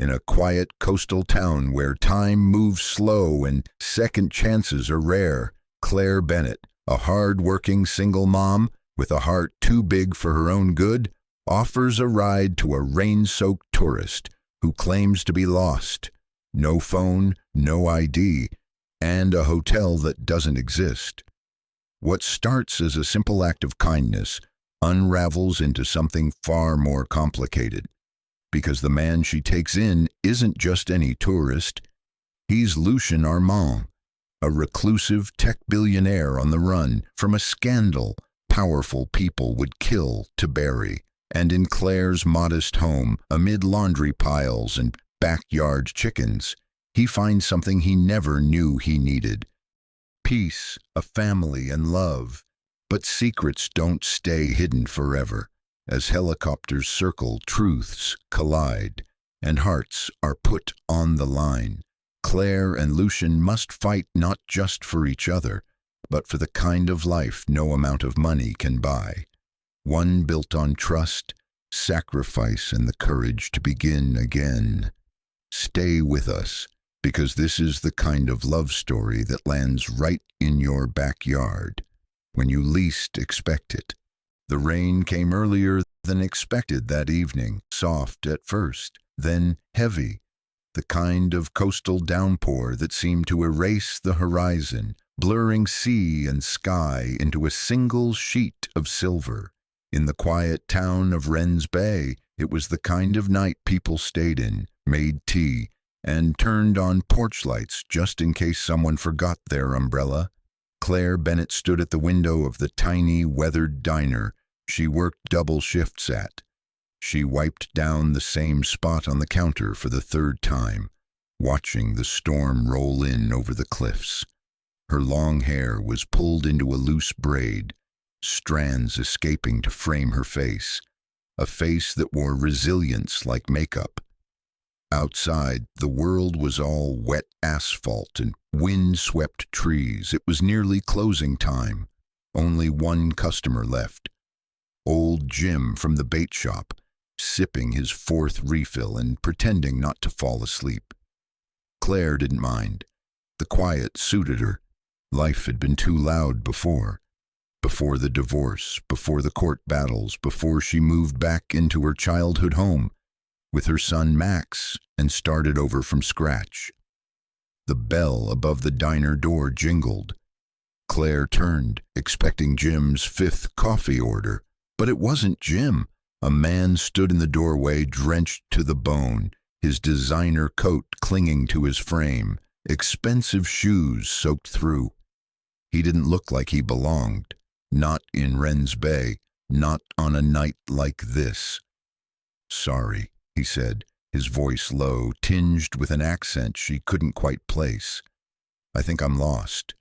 In a quiet coastal town where time moves slow and second chances are rare, Claire Bennett, a hard-working single mom with a heart too big for her own good, offers a ride to a rain-soaked tourist who claims to be lost. No phone, no ID, and a hotel that doesn't exist. What starts as a simple act of kindness unravels into something far more complicated. Because the man she takes in isn't just any tourist. He's Lucien Armand, a reclusive tech billionaire on the run from a scandal powerful people would kill to bury. And in Claire's modest home, amid laundry piles and backyard chickens, he finds something he never knew he needed. Peace, a family, and love. But secrets don't stay hidden forever. As helicopters circle, truths collide, and hearts are put on the line. Claire and Lucien must fight not just for each other, but for the kind of life no amount of money can buy. One built on trust, sacrifice, and the courage to begin again. Stay with us, because this is the kind of love story that lands right in your backyard, when you least expect it. The rain came earlier than expected that evening, soft at first, then heavy, the kind of coastal downpour that seemed to erase the horizon, blurring sea and sky into a single sheet of silver. In the quiet town of Wren's Bay, it was the kind of night people stayed in, made tea, and turned on porch lights just in case someone forgot their umbrella. Claire Bennett stood at the window of the tiny, weathered diner she worked double shifts at. She wiped down the same spot on the counter for the third time, watching the storm roll in over the cliffs. Her long hair was pulled into a loose braid, strands escaping to frame her face, a face that wore resilience like makeup. Outside, the world was all wet asphalt and wind-swept trees. It was nearly closing time. Only one customer left. Old Jim from the bait shop, sipping his fourth refill and pretending not to fall asleep. Claire didn't mind. The quiet suited her. Life had been too loud before. Before the divorce, before the court battles, before she moved back into her childhood home with her son Max and started over from scratch. The bell above the diner door jingled. Claire turned, expecting Jim's fifth coffee order. But it wasn't Jim. A man stood in the doorway, drenched to the bone, his designer coat clinging to his frame, expensive shoes soaked through. He didn't look like he belonged. Not in Wren's Bay, not on a night like this. "Sorry," he said, his voice low, tinged with an accent she couldn't quite place. "I think I'm lost."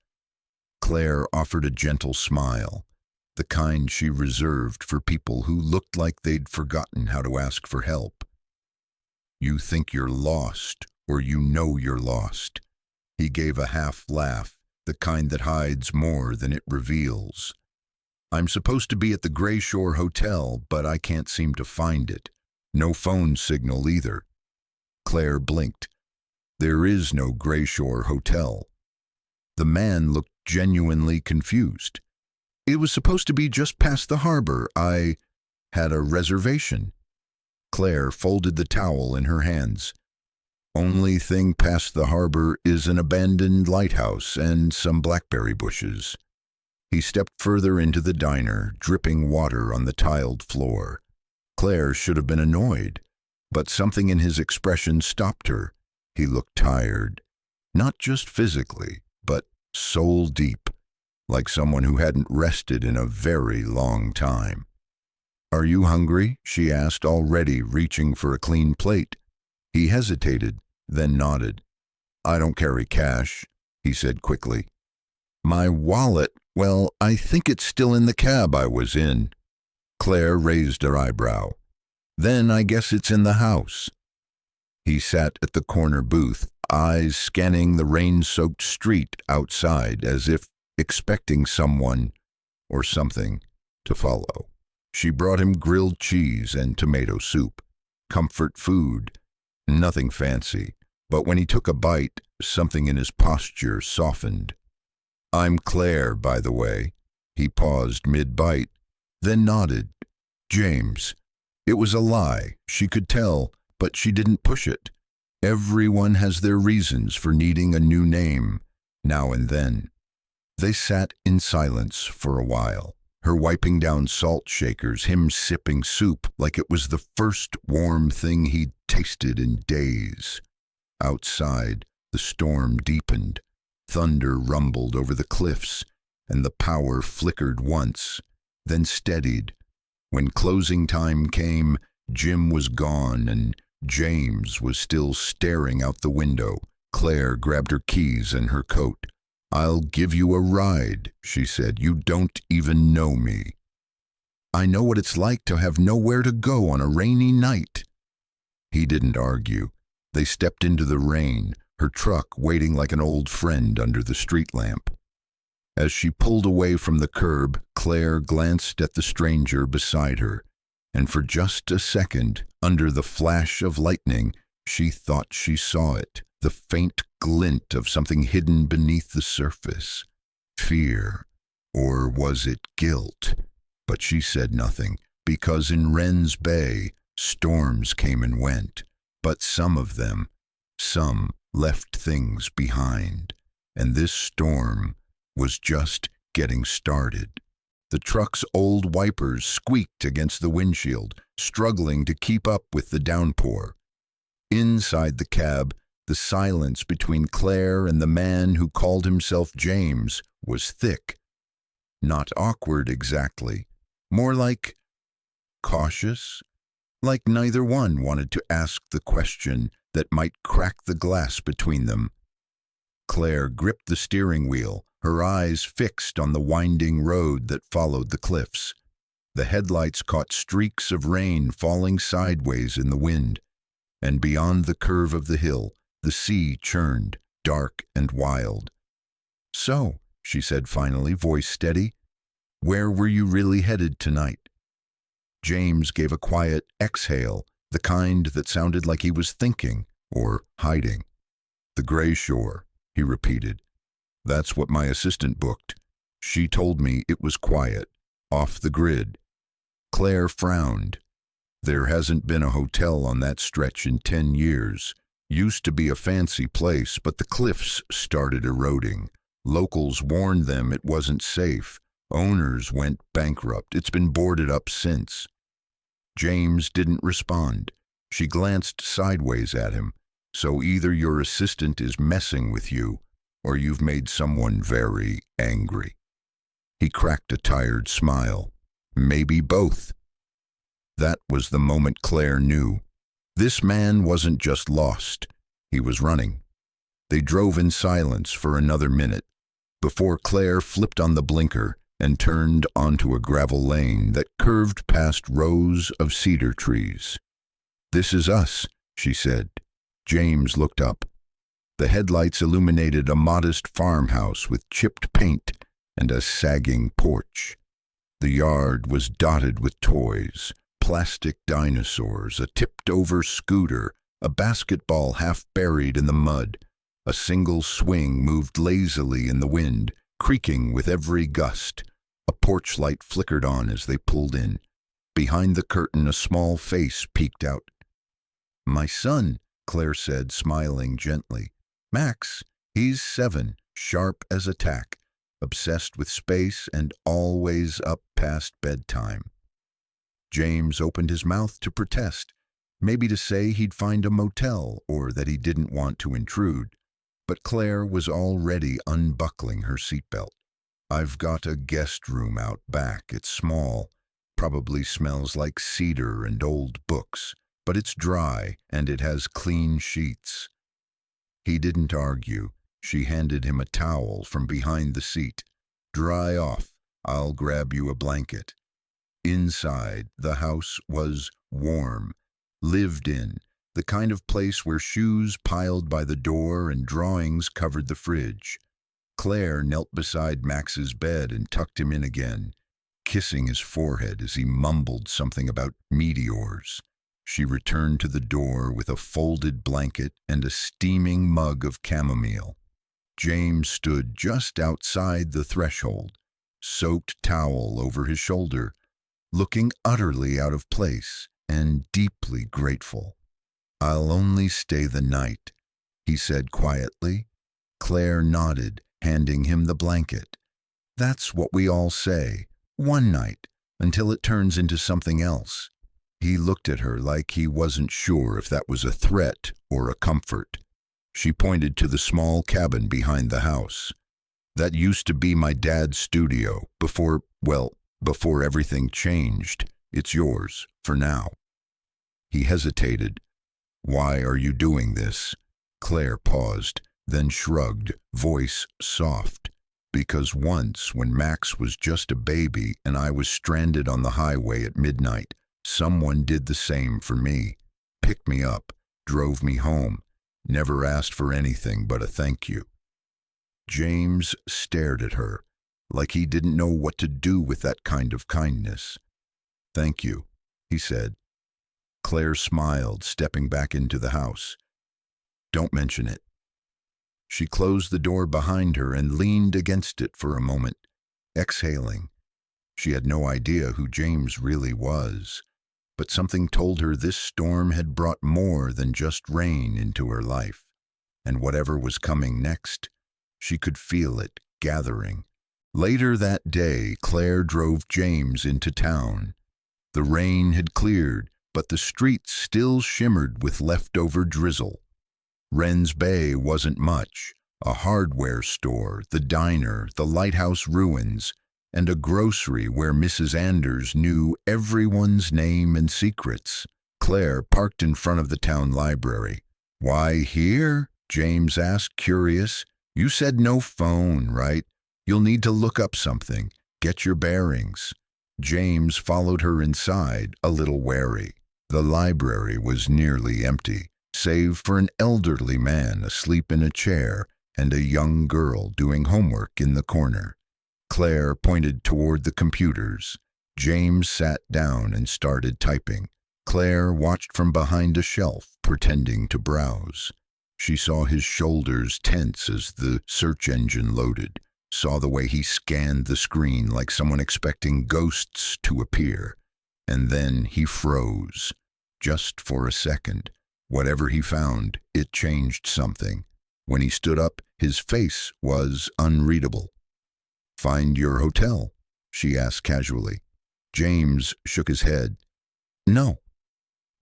Claire offered a gentle smile, the kind she reserved for people who looked like they'd forgotten how to ask for help. "You think you're lost, or you know you're lost." He gave a half laugh, the kind that hides more than it reveals. "I'm supposed to be at the Gray Shore Hotel, but I can't seem to find it. No phone signal either." Claire blinked. "There is no Gray Shore Hotel." The man looked genuinely confused. "It was supposed to be just past the harbor. I had a reservation." Claire folded the towel in her hands. "Only thing past the harbor is an abandoned lighthouse and some blackberry bushes." He stepped further into the diner, dripping water on the tiled floor. Claire should have been annoyed, but something in his expression stopped her. He looked tired, not just physically, but soul deep, like someone who hadn't rested in a very long time. "Are you hungry?" she asked, already reaching for a clean plate. He hesitated, then nodded. "I don't carry cash," he said quickly. "My wallet? Well, I think it's still in the cab I was in." Claire raised her eyebrow. "Then I guess it's in the house." He sat at the corner booth, eyes scanning the rain-soaked street outside as if expecting someone or something to follow. She brought him grilled cheese and tomato soup, comfort food, Nothing fancy, but when he took a bite, something in his posture softened. "I'm Claire, by the way." He paused mid-bite, then nodded. "James." It was a lie, she could tell, but she didn't push it. Everyone has their reasons for needing a new name, now and then. They sat in silence for a while, her wiping down salt shakers, him sipping soup like it was the first warm thing he'd tasted in days. Outside, the storm deepened. Thunder rumbled over the cliffs, and the power flickered once, then steadied. When closing time came, Jim was gone, and James was still staring out the window. Claire grabbed her keys and her coat. "I'll give you a ride," she said. "You don't even know me." "I know what it's like to have nowhere to go on a rainy night." He didn't argue. They stepped into the rain, her truck waiting like an old friend under the street lamp. As she pulled away from the curb, Claire glanced at the stranger beside her, and for just a second, under the flash of lightning, she thought she saw it, the faint glint of something hidden beneath the surface. Fear, or was it guilt? But she said nothing, because in Wren's Bay, storms came and went, but some left things behind, and this storm was just getting started. The truck's old wipers squeaked against the windshield, struggling to keep up with the downpour. Inside the cab, the silence between Claire and the man who called himself James was thick. Not awkward exactly, more like cautious, like neither one wanted to ask the question that might crack the glass between them. Claire gripped the steering wheel, her eyes fixed on the winding road that followed the cliffs. The headlights caught streaks of rain falling sideways in the wind, and beyond the curve of the hill, the sea churned, dark and wild. "So," she said finally, voice steady, "where were you really headed tonight?" James gave a quiet exhale, the kind that sounded like he was thinking or hiding. "The Gray Shore," he repeated. "That's what my assistant booked. She told me it was quiet, off the grid." Claire frowned. "There hasn't been a hotel on that stretch in 10 years. Used to be a fancy place, but the cliffs started eroding. Locals warned them it wasn't safe. Owners went bankrupt. It's been boarded up since." James didn't respond. She glanced sideways at him. "So either your assistant is messing with you, or you've made someone very angry." He cracked a tired smile. "Maybe both." That was the moment Claire knew. This man wasn't just lost. He was running. They drove in silence for another minute, before Claire flipped on the blinker and turned onto a gravel lane that curved past rows of cedar trees. "This is us," she said. James looked up. The headlights illuminated a modest farmhouse with chipped paint and a sagging porch. The yard was dotted with toys, plastic dinosaurs, a tipped-over scooter, a basketball half buried in the mud. A single swing moved lazily in the wind, creaking with every gust. A porch light flickered on as they pulled in. Behind the curtain, a small face peeked out. "My son," Claire said, smiling gently. "Max, he's 7, sharp as a tack, obsessed with space and always up past bedtime." James opened his mouth to protest, maybe to say he'd find a motel or that he didn't want to intrude. But Claire was already unbuckling her seatbelt. "I've got a guest room out back. It's small, probably smells like cedar and old books, but it's dry and it has clean sheets." He didn't argue. She handed him a towel from behind the seat. "Dry off. I'll grab you a blanket." Inside, the house was warm, lived in, the kind of place where shoes piled by the door and drawings covered the fridge. Claire knelt beside Max's bed and tucked him in again, kissing his forehead as he mumbled something about meteors. She returned to the door with a folded blanket and a steaming mug of chamomile. James stood just outside the threshold, soaked towel over his shoulder, looking utterly out of place and deeply grateful. "I'll only stay the night," he said quietly. Claire nodded, handing him the blanket. "That's what we all say, one night, until it turns into something else." He looked at her like he wasn't sure if that was a threat or a comfort. She pointed to the small cabin behind the house. "That used to be my dad's studio, before everything changed. It's yours, for now." He hesitated. "Why are you doing this?" Claire paused, then shrugged, voice soft. "Because once, when Max was just a baby and I was stranded on the highway at midnight, someone did the same for me. Picked me up, drove me home, never asked for anything but a thank you." James stared at her, like he didn't know what to do with that kind of kindness. "Thank you," he said. Claire smiled, stepping back into the house. "Don't mention it." She closed the door behind her and leaned against it for a moment, exhaling. She had no idea who James really was, but something told her this storm had brought more than just rain into her life, and whatever was coming next, she could feel it gathering. Later that day, Claire drove James into town. The rain had cleared, but the streets still shimmered with leftover drizzle. Wren's Bay wasn't much: a hardware store, the diner, the lighthouse ruins, and a grocery where Mrs. Anders knew everyone's name and secrets. Claire parked in front of the town library. "Why here?" James asked, curious. "You said no phone, right? You'll need to look up something. Get your bearings." James followed her inside, a little wary. The library was nearly empty, save for an elderly man asleep in a chair and a young girl doing homework in the corner. Claire pointed toward the computers. James sat down and started typing. Claire watched from behind a shelf, pretending to browse. She saw his shoulders tense as the search engine loaded, saw the way he scanned the screen like someone expecting ghosts to appear. And then he froze. Just for a second. Whatever he found, it changed something. When he stood up, his face was unreadable. "Find your hotel?" she asked casually. James shook his head. "No."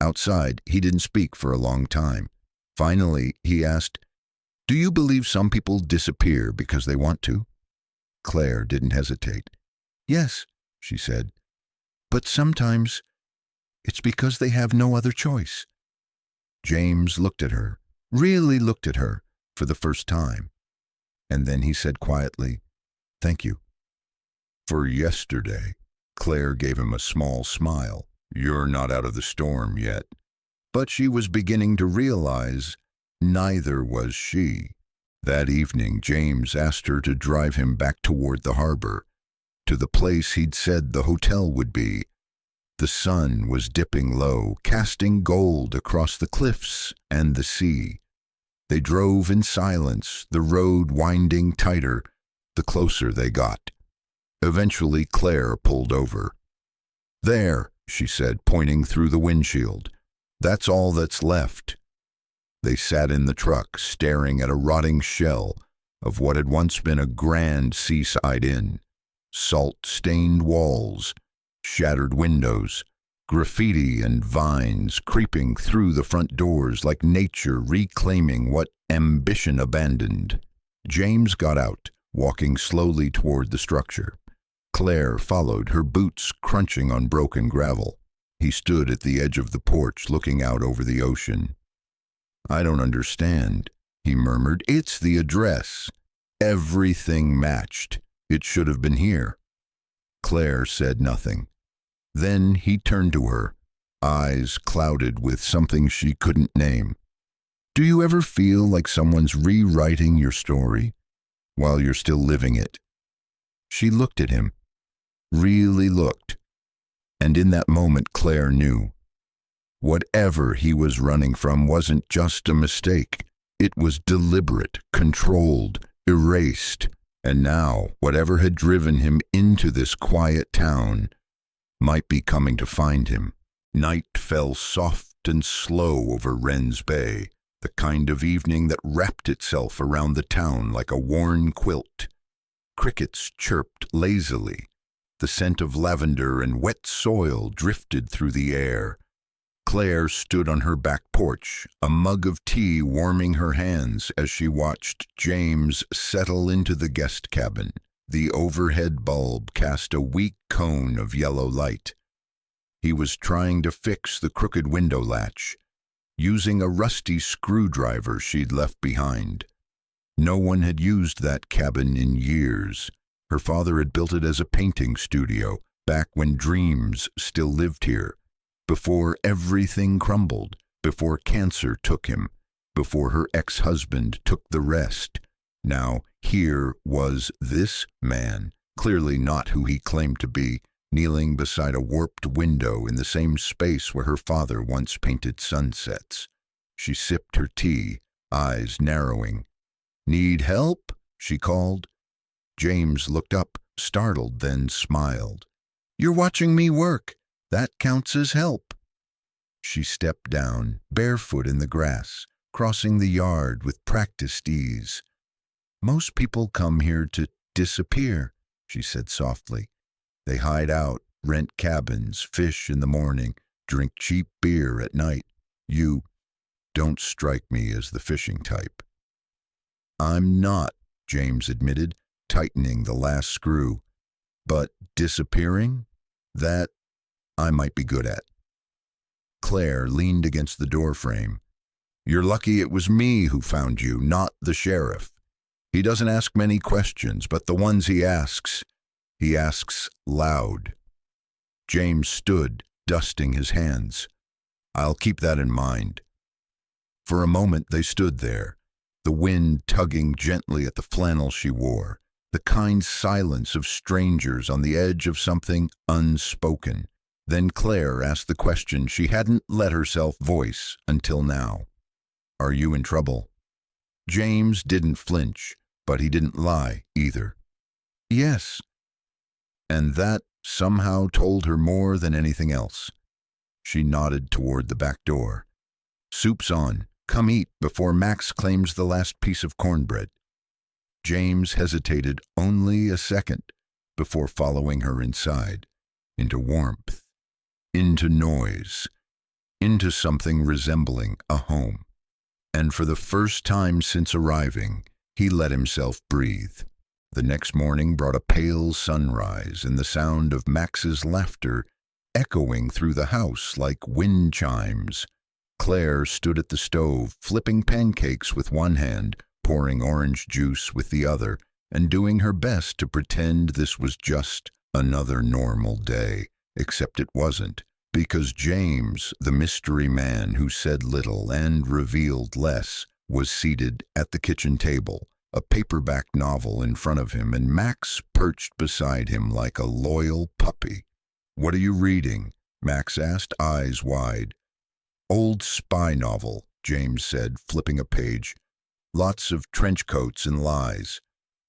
Outside, he didn't speak for a long time. Finally, he asked, "Do you believe some people disappear because they want to?" Claire didn't hesitate. "Yes," she said. "But sometimes it's because they have no other choice." James looked at her, really looked at her, for the first time. And then he said quietly, "Thank you." "For yesterday." Claire gave him a small smile. "You're not out of the storm yet." But she was beginning to realize neither was she. That evening, James asked her to drive him back toward the harbor, to the place he'd said the hotel would be. The sun was dipping low, casting gold across the cliffs and the sea. They drove in silence, the road winding tighter the closer they got. Eventually, Claire pulled over. "There," she said, pointing through the windshield. "That's all that's left." They sat in the truck, staring at a rotting shell of what had once been a grand seaside inn. Salt-stained walls, shattered windows, graffiti and vines creeping through the front doors like nature reclaiming what ambition abandoned. James got out, walking slowly toward the structure. Claire followed, her boots crunching on broken gravel. He stood at the edge of the porch, looking out over the ocean. "I don't understand," he murmured. "It's the address. Everything matched. It should have been here." Claire said nothing. Then he turned to her, eyes clouded with something she couldn't name. "Do you ever feel like someone's rewriting your story while you're still living it?" She looked at him, really looked, and in that moment Claire knew. Whatever he was running from wasn't just a mistake. It was deliberate, controlled, erased. And now, whatever had driven him into this quiet town might be coming to find him. Night fell soft and slow over Wren's Bay, the kind of evening that wrapped itself around the town like a worn quilt. Crickets chirped lazily. The scent of lavender and wet soil drifted through the air. Claire stood on her back porch, a mug of tea warming her hands as she watched James settle into the guest cabin. The overhead bulb cast a weak cone of yellow light. He was trying to fix the crooked window latch, using a rusty screwdriver she'd left behind. No one had used that cabin in years. Her father had built it as a painting studio, back when dreams still lived here. Before everything crumbled, before cancer took him, before her ex-husband took the rest. Now, here was this man, clearly not who he claimed to be, kneeling beside a warped window in the same space where her father once painted sunsets. She sipped her tea, eyes narrowing. "Need help?" she called. James looked up, startled, then smiled. "You're watching me work. That counts as help." She stepped down, barefoot in the grass, crossing the yard with practiced ease. "Most people come here to disappear," she said softly. "They hide out, rent cabins, fish in the morning, drink cheap beer at night. You don't strike me as the fishing type." "I'm not," James admitted, tightening the last screw. "But disappearing? That I might be good at." Claire leaned against the doorframe. "You're lucky it was me who found you, not the sheriff. He doesn't ask many questions, but the ones he asks loud." James stood, dusting his hands. "I'll keep that in mind." For a moment they stood there, the wind tugging gently at the flannel she wore, the kind silence of strangers on the edge of something unspoken. Then Claire asked the question she hadn't let herself voice until now. "Are you in trouble?" James didn't flinch, but he didn't lie either. "Yes." And that somehow told her more than anything else. She nodded toward the back door. "Soup's on. Come eat before Max claims the last piece of cornbread." James hesitated only a second before following her inside, into warmth, into noise, into something resembling a home. And for the first time since arriving, he let himself breathe. The next morning brought a pale sunrise and the sound of Max's laughter echoing through the house like wind chimes. Claire stood at the stove, flipping pancakes with one hand, pouring orange juice with the other, and doing her best to pretend this was just another normal day, except it wasn't, because James, the mystery man who said little and revealed less, was seated at the kitchen table, a paperback novel in front of him, and Max perched beside him like a loyal puppy. "What are you reading?" Max asked, eyes wide. "Old spy novel," James said, flipping a page. "Lots of trench coats and lies."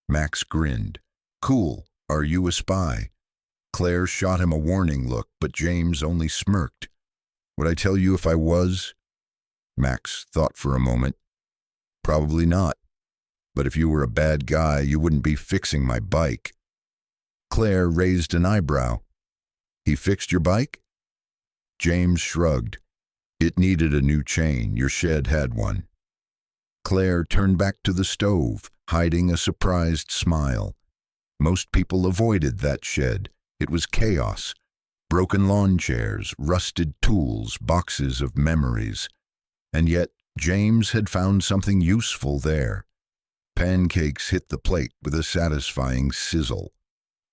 Max grinned. "Cool. Are you a spy?" Claire shot him a warning look, but James only smirked. "Would I tell you if I was?" Max thought for a moment. "Probably not. But if you were a bad guy, you wouldn't be fixing my bike." Claire raised an eyebrow. "He fixed your bike?" James shrugged. "It needed a new chain. Your shed had one." Claire turned back to the stove, hiding a surprised smile. Most people avoided that shed. It was chaos. Broken lawn chairs, rusted tools, boxes of memories. And yet James had found something useful there. Pancakes hit the plate with a satisfying sizzle.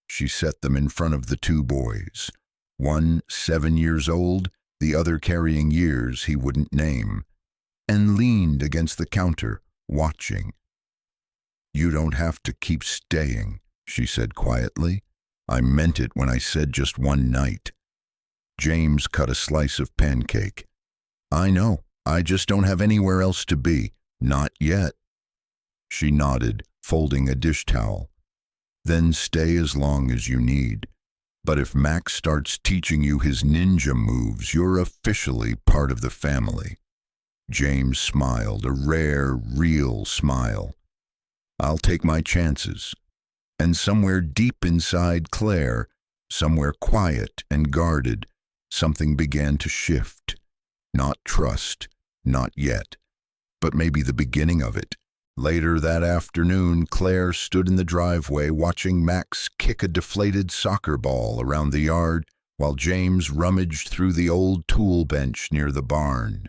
She set them in front of the two boys, one 7 years old, the other carrying years he wouldn't name, and leaned against the counter, watching. "You don't have to keep staying," she said quietly. "I meant it when I said just one night." James cut a slice of pancake. I know. I just don't have anywhere else to be. Not yet. She nodded, folding a dish towel. Then stay as long as you need. But if Max starts teaching you his ninja moves, you're officially part of the family. James smiled, a rare, real smile. I'll take my chances. And somewhere deep inside Claire, somewhere quiet and guarded, something began to shift. Not trust, not yet, but maybe the beginning of it. Later that afternoon, Claire stood in the driveway watching Max kick a deflated soccer ball around the yard while James rummaged through the old tool bench near the barn.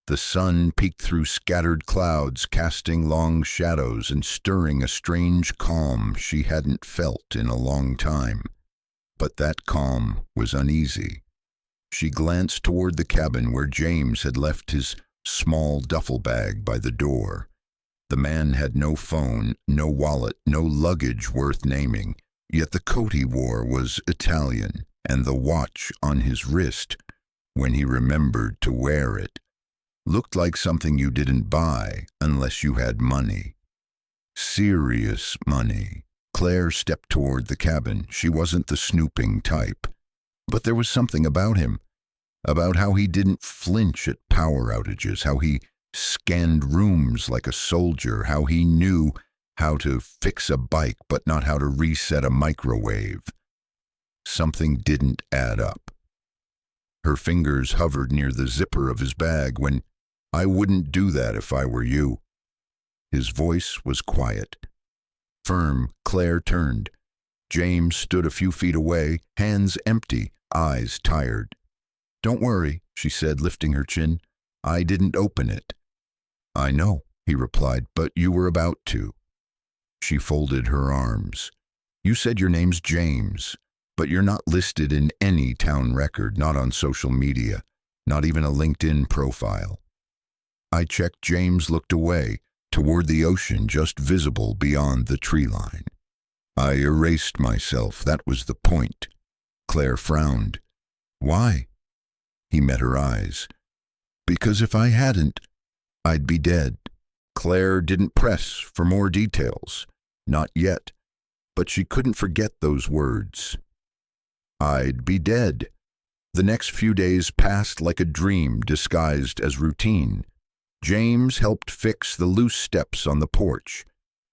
The sun peeked through scattered clouds, casting long shadows and stirring a strange calm she hadn't felt in a long time. But that calm was uneasy. She glanced toward the cabin where James had left his small duffel bag by the door. The man had no phone, no wallet, no luggage worth naming, yet the coat he wore was Italian, and the watch on his wrist, when he remembered to wear it, looked like something you didn't buy unless you had money. Serious money. Claire stepped toward the cabin. She wasn't the snooping type. But there was something about him, about how he didn't flinch at power outages, how he scanned rooms like a soldier, how he knew how to fix a bike but not how to reset a microwave. Something didn't add up. Her fingers hovered near the zipper of his bag when, "I wouldn't do that if I were you." His voice was quiet. Firm, Claire turned. James stood a few feet away, hands empty, eyes tired. "Don't worry," she said, lifting her chin. "I didn't open it." "I know," he replied, "but you were about to." She folded her arms. "You said your name's James, but you're not listed in any town record, not on social media, not even a LinkedIn profile." I checked. James looked away, toward the ocean just visible beyond the tree line. "I erased myself, that was the point." Claire frowned. "Why?" He met her eyes. "Because if I hadn't, I'd be dead." Claire didn't press for more details. Not yet. But she couldn't forget those words. I'd be dead. The next few days passed like a dream disguised as routine. James helped fix the loose steps on the porch.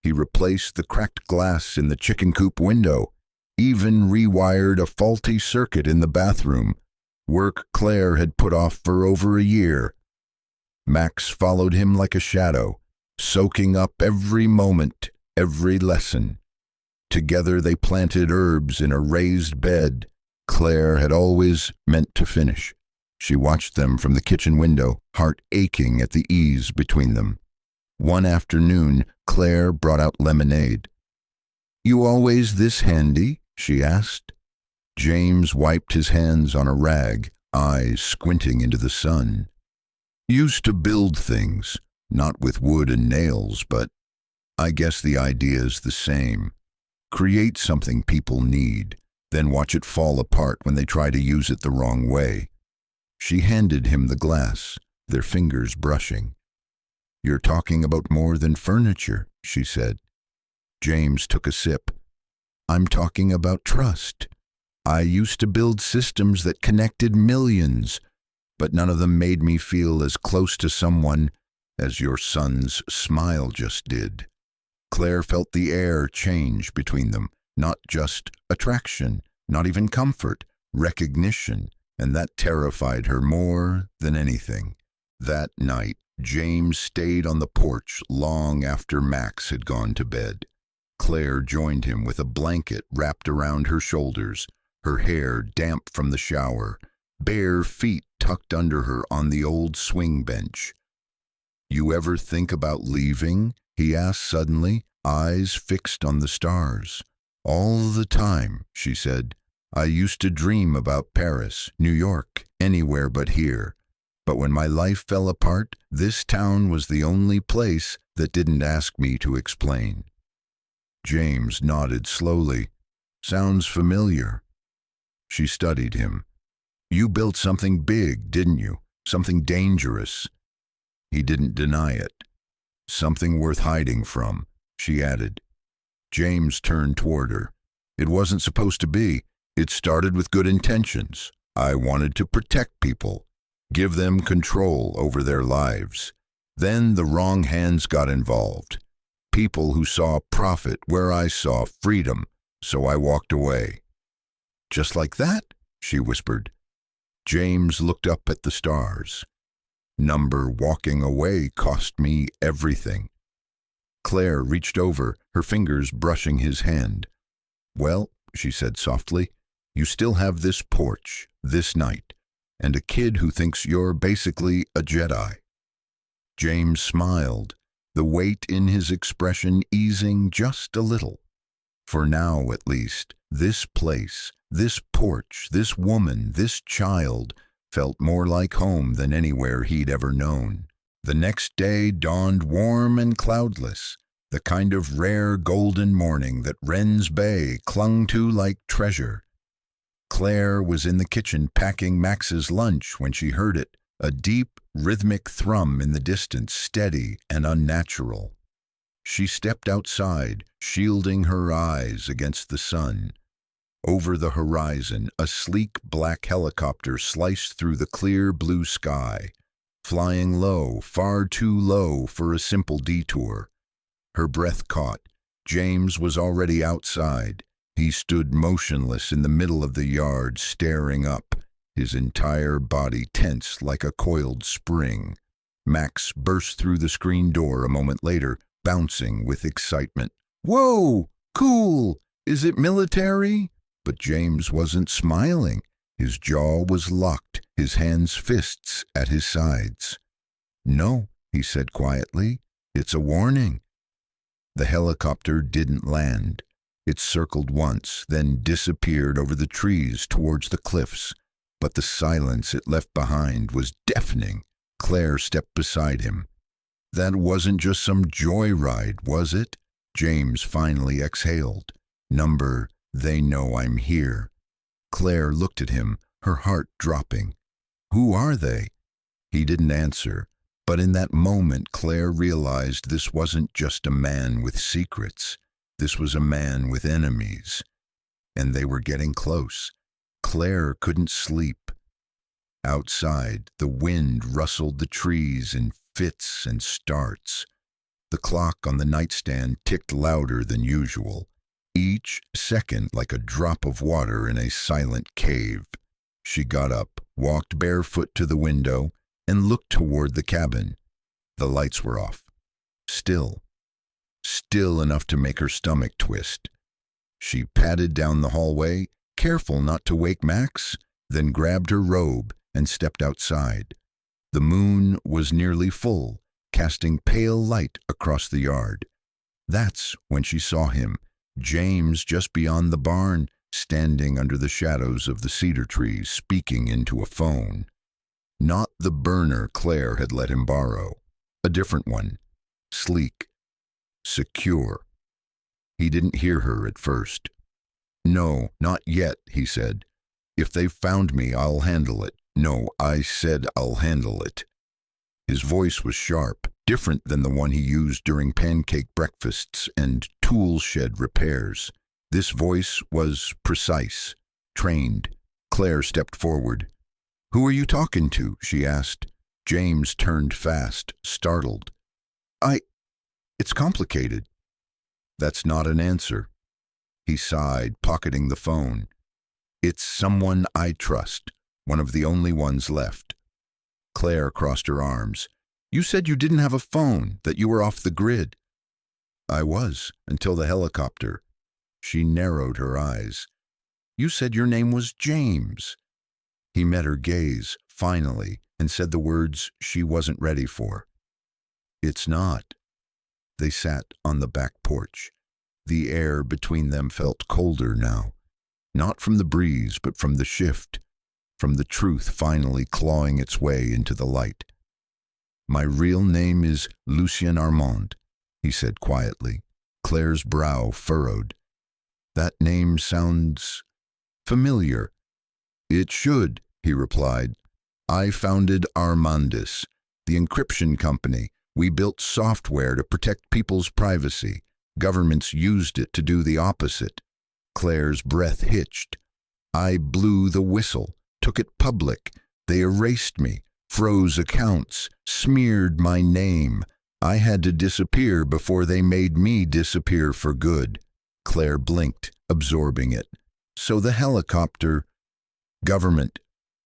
He replaced the cracked glass in the chicken coop window, even rewired a faulty circuit in the bathroom, work Claire had put off for over a year. Max followed him like a shadow, soaking up every moment, every lesson. Together they planted herbs in a raised bed Claire had always meant to finish. She watched them from the kitchen window, heart aching at the ease between them. One afternoon, Claire brought out lemonade. "You always this handy?" she asked. James wiped his hands on a rag, eyes squinting into the sun. "Used to build things, not with wood and nails, but I guess the idea's the same. Create something people need, then watch it fall apart when they try to use it the wrong way." She handed him the glass, their fingers brushing. "You're talking about more than furniture," she said. James took a sip. "I'm talking about trust. I used to build systems that connected millions, but none of them made me feel as close to someone as your son's smile just did." Claire felt the air change between them, not just attraction, not even comfort, recognition, and that terrified her more than anything. That night, James stayed on the porch long after Max had gone to bed. Claire joined him with a blanket wrapped around her shoulders, her hair damp from the shower, bare feet tucked under her on the old swing bench. "You ever think about leaving?" he asked suddenly, eyes fixed on the stars. "All the time," she said. "I used to dream about Paris, New York, anywhere but here. But when my life fell apart, this town was the only place that didn't ask me to explain." James nodded slowly. "Sounds familiar." She studied him. "You built something big, didn't you? something dangerous. He didn't deny it. Something worth hiding from, she added. James turned toward her. It wasn't supposed to be. It started with good intentions. I wanted to protect people, give them control over their lives. Then the wrong hands got involved. People who saw profit where I saw freedom, so I walked away. Just like that? She whispered. James looked up at the stars. Number walking away cost me everything. Claire reached over, her fingers brushing his hand. Well, she said softly, you still have this porch, this night, and a kid who thinks you're basically a Jedi. James smiled, the weight in his expression easing just a little. For now, at least, this place, this porch, this woman, this child felt more like home than anywhere he'd ever known. The next day dawned warm and cloudless, the kind of rare golden morning that Wren's Bay clung to like treasure. Claire was in the kitchen packing Max's lunch when she heard it, a deep, rhythmic thrum in the distance, steady and unnatural. She stepped outside, shielding her eyes against the sun. Over the horizon, a sleek black helicopter sliced through the clear blue sky, flying low, far too low for a simple detour. Her breath caught. James was already outside. He stood motionless in the middle of the yard, staring up, his entire body tense like a coiled spring. Max burst through the screen door a moment later, bouncing with excitement. "Whoa! Cool! Is it military?" But James wasn't smiling. His jaw was locked, his hands fists at his sides. "No," he said quietly. "It's a warning." The helicopter didn't land. It circled once, then disappeared over the trees towards the cliffs. But the silence it left behind was deafening. Claire stepped beside him. "That wasn't just some joyride, was it?" James finally exhaled. Number, "They know I'm here." Claire looked at him, her heart dropping. "Who are they?" He didn't answer, but in that moment Claire realized this wasn't just a man with secrets. This was a man with enemies. And they were getting close. Claire couldn't sleep. Outside, the wind rustled the trees in fits and starts. The clock on the nightstand ticked louder than usual, each second like a drop of water in a silent cave. She got up, walked barefoot to the window, and looked toward the cabin. The lights were off. Still enough to make her stomach twist. She padded down the hallway, careful not to wake Max, then grabbed her robe and stepped outside. The moon was nearly full, casting pale light across the yard. That's when she saw him, James just beyond the barn, standing under the shadows of the cedar trees, speaking into a phone. Not the burner Claire had let him borrow. A different one. Sleek. Secure. He didn't hear her at first. "No, not yet," he said. "If they've found me, I'll handle it. No, I said I'll handle it." His voice was sharp, different than the one he used during pancake breakfasts and tool shed repairs. This voice was precise, trained. Claire stepped forward. "Who are you talking to?" she asked. James turned fast, startled. It's complicated." "That's not an answer." He sighed, pocketing the phone. "It's someone I trust, one of the only ones left." Claire crossed her arms. "You said you didn't have a phone, that you were off the grid." "I was, until the helicopter." She narrowed her eyes. "You said your name was James." He met her gaze, finally, and said the words she wasn't ready for. "It's not." They sat on the back porch. The air between them felt colder now, not from the breeze, but from the shift, from the truth finally clawing its way into the light. "My real name is Lucien Armand," he said quietly. Claire's brow furrowed. "That name sounds familiar." "It should," he replied. I founded Armandus, the encryption company. We built software to protect people's privacy. Governments used it to do the opposite. Claire's breath hitched. I blew the whistle, took it public. They erased me, froze accounts, smeared my name. I had to disappear before they made me disappear for good. Claire blinked, absorbing it. So the helicopter, government,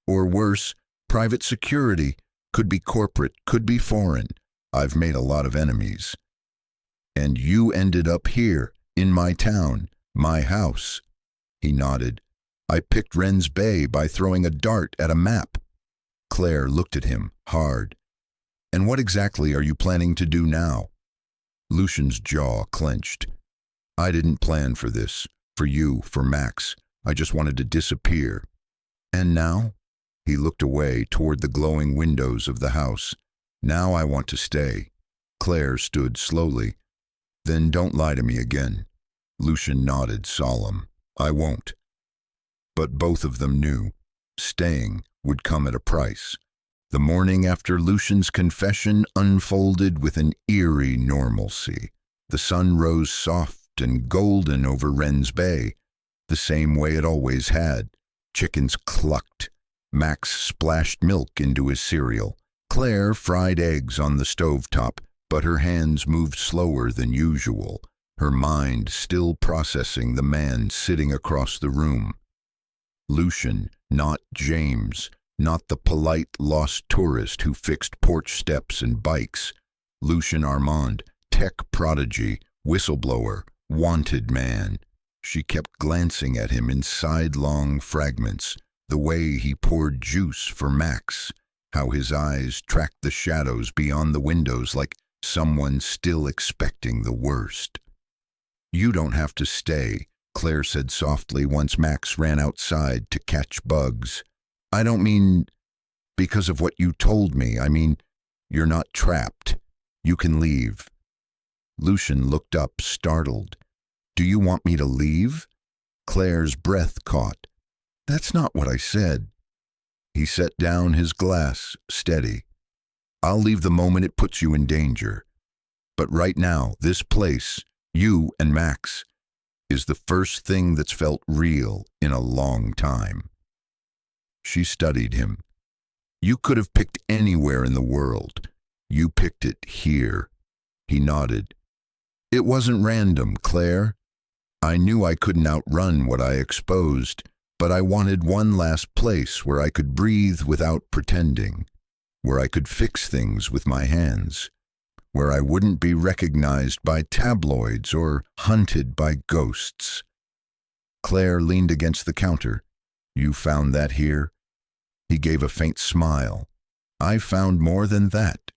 or worse, private security, could be corporate, could be foreign. I've made a lot of enemies. And you ended up here, in my town, my house. He nodded. I picked Wren's Bay by throwing a dart at a map. Claire looked at him, hard. And what exactly are you planning to do now? Lucian's jaw clenched. I didn't plan for this, for you, for Max. I just wanted to disappear. And now? He looked away toward the glowing windows of the house. Now I want to stay. Claire stood slowly. Then don't lie to me again. Lucian nodded, solemn. I won't. But both of them knew. Staying would come at a price. The morning after Lucian's confession unfolded with an eerie normalcy. The sun rose soft and golden over Wren's Bay, the same way it always had. Chickens clucked. Max splashed milk into his cereal. Claire fried eggs on the stovetop, but her hands moved slower than usual, her mind still processing the man sitting across the room. Lucian, not James, not the polite lost tourist who fixed porch steps and bikes. Lucian Armand, tech prodigy, whistleblower, wanted man. She kept glancing at him in sidelong fragments, the way he poured juice for Max, how his eyes tracked the shadows beyond the windows like someone still expecting the worst. You don't have to stay, Claire said softly once Max ran outside to catch bugs. I don't mean because of what you told me. I mean, you're not trapped. You can leave. Lucian looked up, startled. Do you want me to leave? Claire's breath caught. That's not what I said. He set down his glass, steady. I'll leave the moment it puts you in danger. But right now, this place, you and Max, is the first thing that's felt real in a long time. She studied him. You could have picked anywhere in the world. You picked it here. He nodded. It wasn't random, Claire. I knew I couldn't outrun what I exposed, but I wanted one last place where I could breathe without pretending, where I could fix things with my hands, where I wouldn't be recognized by tabloids or hunted by ghosts. Claire leaned against the counter. You found that here? He gave a faint smile. I found more than that.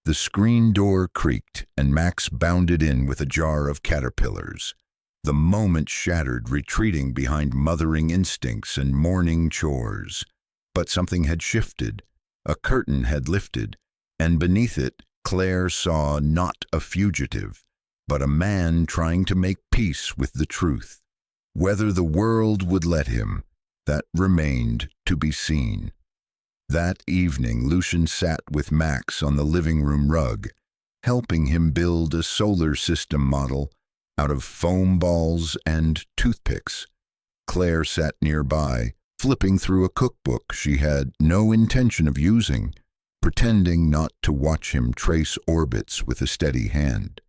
The screen door creaked, and Max bounded in with a jar of caterpillars. The moment shattered, retreating behind mothering instincts and morning chores. But something had shifted. A curtain had lifted, and beneath it, Claire saw not a fugitive, but a man trying to make peace with the truth. Whether the world would let him, that remained to be seen. That evening, Lucian sat with Max on the living room rug, helping him build a solar system model out of foam balls and toothpicks. Claire sat nearby, flipping through a cookbook she had no intention of using, pretending not to watch him trace orbits with a steady hand.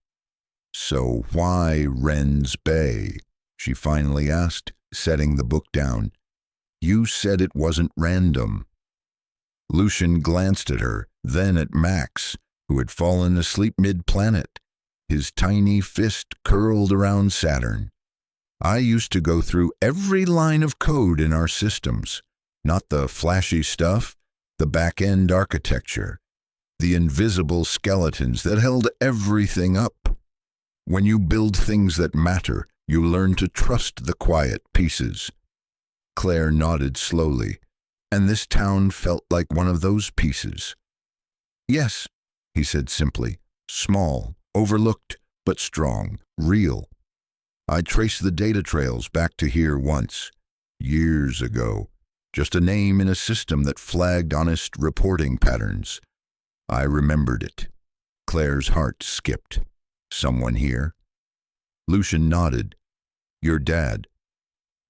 So why Wren's Bay? She finally asked, setting the book down. You said it wasn't random. Lucian glanced at her, then at Max, who had fallen asleep mid-planet, his tiny fist curled around Saturn. I used to go through every line of code in our systems, not the flashy stuff, the back-end architecture, the invisible skeletons that held everything up. When you build things that matter, you learn to trust the quiet pieces. Claire nodded slowly, and this town felt like one of those pieces. Yes, he said simply, small, overlooked, but strong, real. I traced the data trails back to here once, years ago, just a name in a system that flagged honest reporting patterns. I remembered it. Claire's heart skipped. Someone here? Lucian nodded. Your dad.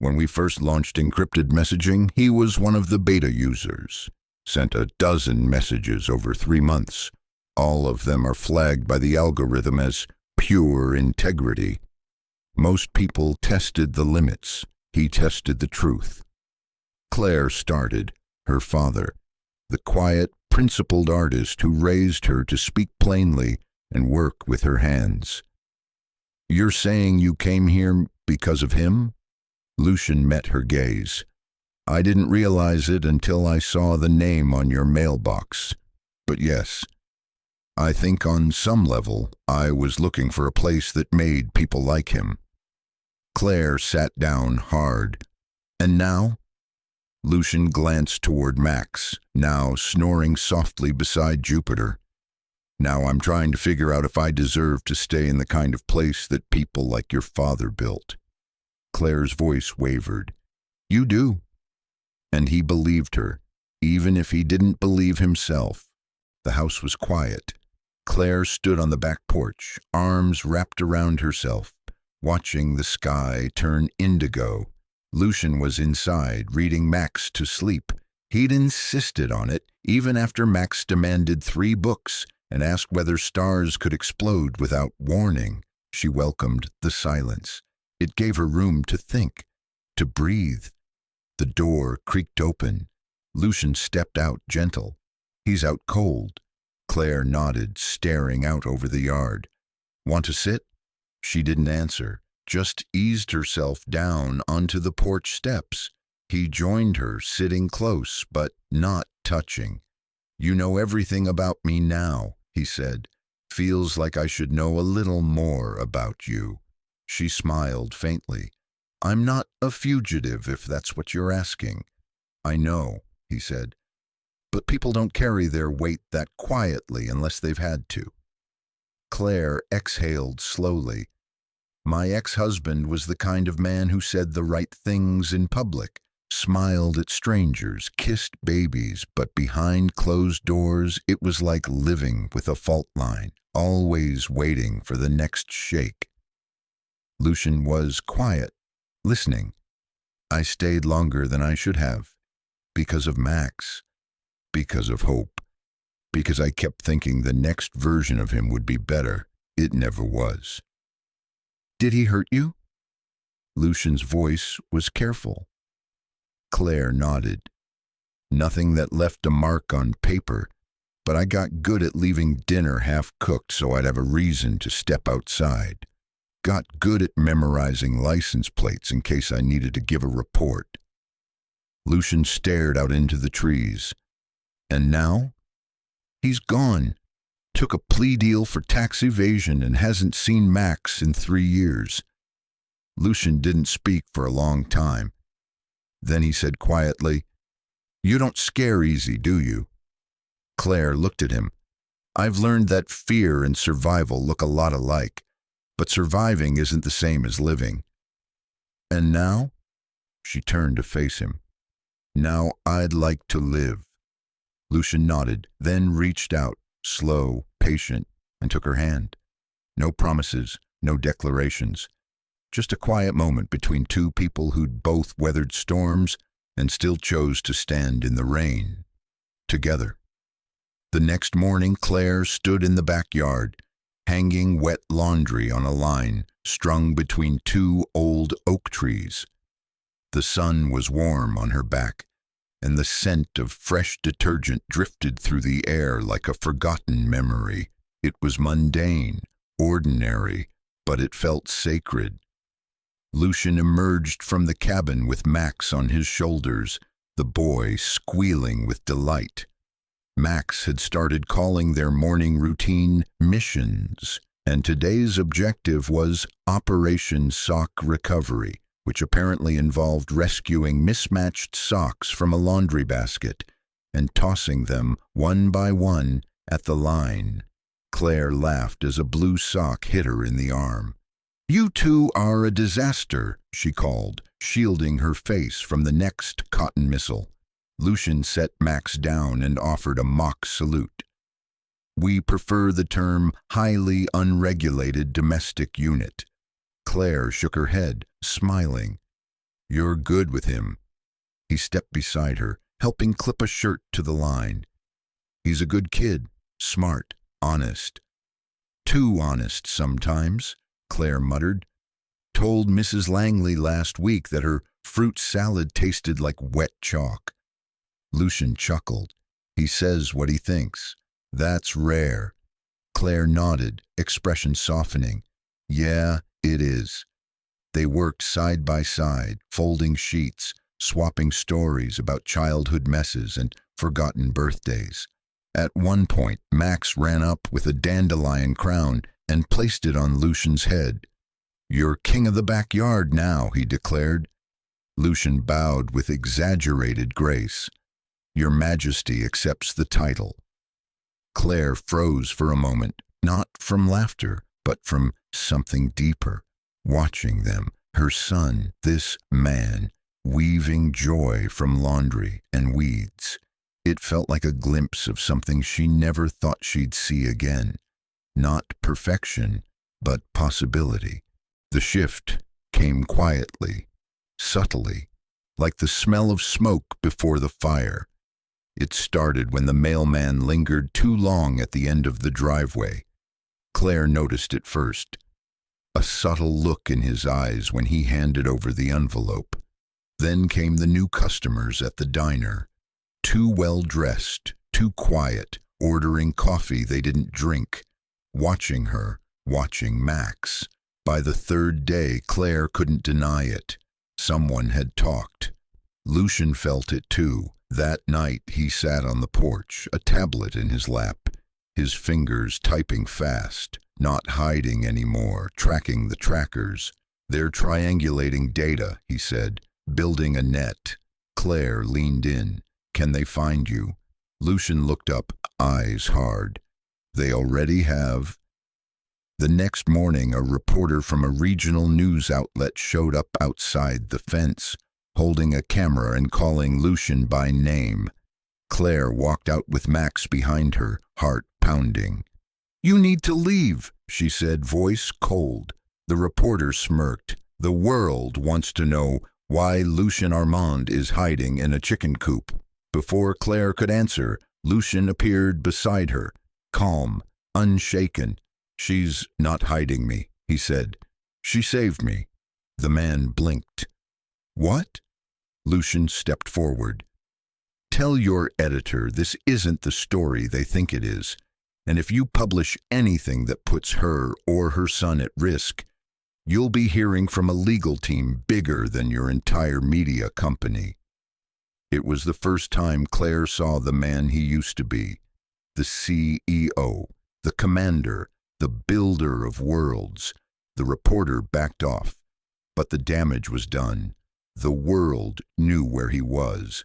When we first launched encrypted messaging, he was one of the beta users. Sent a dozen messages over 3 months. All of them are flagged by the algorithm as pure integrity. Most people tested the limits. He tested the truth. Claire started, her father, the quiet, principled artist who raised her to speak plainly and work with her hands. You're saying you came here because of him? Lucian met her gaze. I didn't realize it until I saw the name on your mailbox. But yes, I think on some level I was looking for a place that made people like him. Claire sat down hard. And now? Lucian glanced toward Max, now snoring softly beside Jupiter. Now I'm trying to figure out if I deserve to stay in the kind of place that people like your father built. Claire's voice wavered. You do. And he believed her, even if he didn't believe himself. The house was quiet. Claire stood on the back porch, arms wrapped around herself, watching the sky turn indigo. Lucian was inside, reading Max to sleep. He'd insisted on it, even after Max demanded 3 books and asked whether stars could explode without warning. She welcomed the silence. It gave her room to think, to breathe. The door creaked open. Lucian stepped out gentle. He's out cold. Claire nodded, staring out over the yard. Want to sit? She didn't answer, just eased herself down onto the porch steps. He joined her, sitting close, but not touching. You know everything about me now, he said. Feels like I should know a little more about you. She smiled faintly. I'm not a fugitive, if that's what you're asking. I know, he said. But people don't carry their weight that quietly unless they've had to. Claire exhaled slowly. My ex-husband was the kind of man who said the right things in public, smiled at strangers, kissed babies, but behind closed doors it was like living with a fault line, always waiting for the next shake. Lucian was quiet, listening. I stayed longer than I should have, because of Max, because of hope, because I kept thinking the next version of him would be better. It never was. Did he hurt you? Lucian's voice was careful. Claire nodded. Nothing that left a mark on paper, but I got good at leaving dinner half-cooked so I'd have a reason to step outside. Got good at memorizing license plates in case I needed to give a report. Lucian stared out into the trees. And now? He's gone. Took a plea deal for tax evasion and hasn't seen Max in 3 years. Lucian didn't speak for a long time. Then he said quietly, You don't scare easy, do you? Claire looked at him. I've learned that fear and survival look a lot alike, but surviving isn't the same as living. And now? She turned to face him. Now I'd like to live. Lucian nodded, then reached out, slow, patient, and took her hand. No promises, no declarations. Just a quiet moment between 2 people who'd both weathered storms and still chose to stand in the rain. Together. The next morning, Claire stood in the backyard, hanging wet laundry on a line strung between 2 old oak trees. The sun was warm on her back, and the scent of fresh detergent drifted through the air like a forgotten memory. It was mundane, ordinary, but it felt sacred. Lucian emerged from the cabin with Max on his shoulders, the boy squealing with delight. Max had started calling their morning routine missions, and today's objective was Operation Sock Recovery, which apparently involved rescuing mismatched socks from a laundry basket and tossing them one by one at the line. Claire laughed as a blue sock hit her in the arm. You 2 are a disaster, she called, shielding her face from the next cotton missile. Lucian set Max down and offered a mock salute. We prefer the term highly unregulated domestic unit. Claire shook her head, smiling. You're good with him. He stepped beside her, helping clip a shirt to the line. He's a good kid, smart, honest. Too honest sometimes, Claire muttered. Told Mrs. Langley last week that her fruit salad tasted like wet chalk. Lucian chuckled. He says what he thinks. That's rare. Claire nodded, expression softening. Yeah, it is. They worked side by side, folding sheets, swapping stories about childhood messes and forgotten birthdays. At one point, Max ran up with a dandelion crown and placed it on Lucian's head. You're king of the backyard now, he declared. Lucian bowed with exaggerated grace. Your Majesty accepts the title. Claire froze for a moment, not from laughter, but from something deeper. Watching them, her son, this man, weaving joy from laundry and weeds. It felt like a glimpse of something she never thought she'd see again. Not perfection, but possibility. The shift came quietly, subtly, like the smell of smoke before the fire. It started when the mailman lingered too long at the end of the driveway. Claire noticed it first. A subtle look in his eyes when he handed over the envelope. Then came the new customers at the diner. Too well-dressed, too quiet, ordering coffee they didn't drink. Watching her, watching Max. By the third day, Claire couldn't deny it. Someone had talked. Lucian felt it too. That night he sat on the porch, a tablet in his lap, his fingers typing fast, not hiding anymore, tracking the trackers. They're triangulating data, he said, building a net. Claire leaned in. Can they find you? Lucian looked up, eyes hard. They already have. The next morning, a reporter from a regional news outlet showed up outside the fence, holding a camera and calling Lucian by name. Claire walked out with Max behind her, heart pounding. You need to leave, she said, voice cold. The reporter smirked. The world wants to know why Lucian Armand is hiding in a chicken coop. Before Claire could answer, Lucian appeared beside her, calm, unshaken. She's not hiding me, he said. She saved me. The man blinked. What? Lucian stepped forward. Tell your editor this isn't the story they think it is, and if you publish anything that puts her or her son at risk, you'll be hearing from a legal team bigger than your entire media company. It was the first time Claire saw the man he used to be, the CEO, the commander, the builder of worlds. The reporter backed off, but the damage was done. The world knew where he was,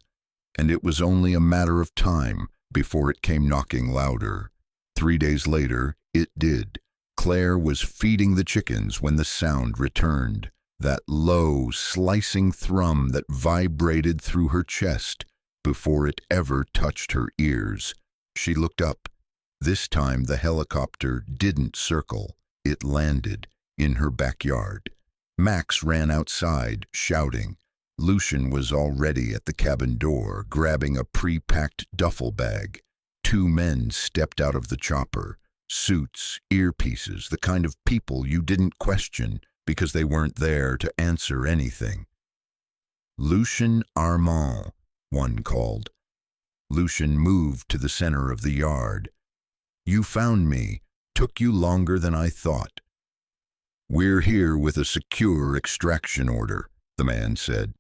and it was only a matter of time before it came knocking louder. 3 days later, it did. Claire was feeding the chickens when the sound returned, that low, slicing thrum that vibrated through her chest before it ever touched her ears. She looked up. This time the helicopter didn't circle. It landed in her backyard. Max ran outside, shouting. Lucian was already at the cabin door, grabbing a pre-packed duffel bag. 2 men stepped out of the chopper. Suits, earpieces, the kind of people you didn't question because they weren't there to answer anything. Lucian Armand, one called. Lucian moved to the center of the yard. You found me. Took you longer than I thought. We're here with a secure extraction order, the man said.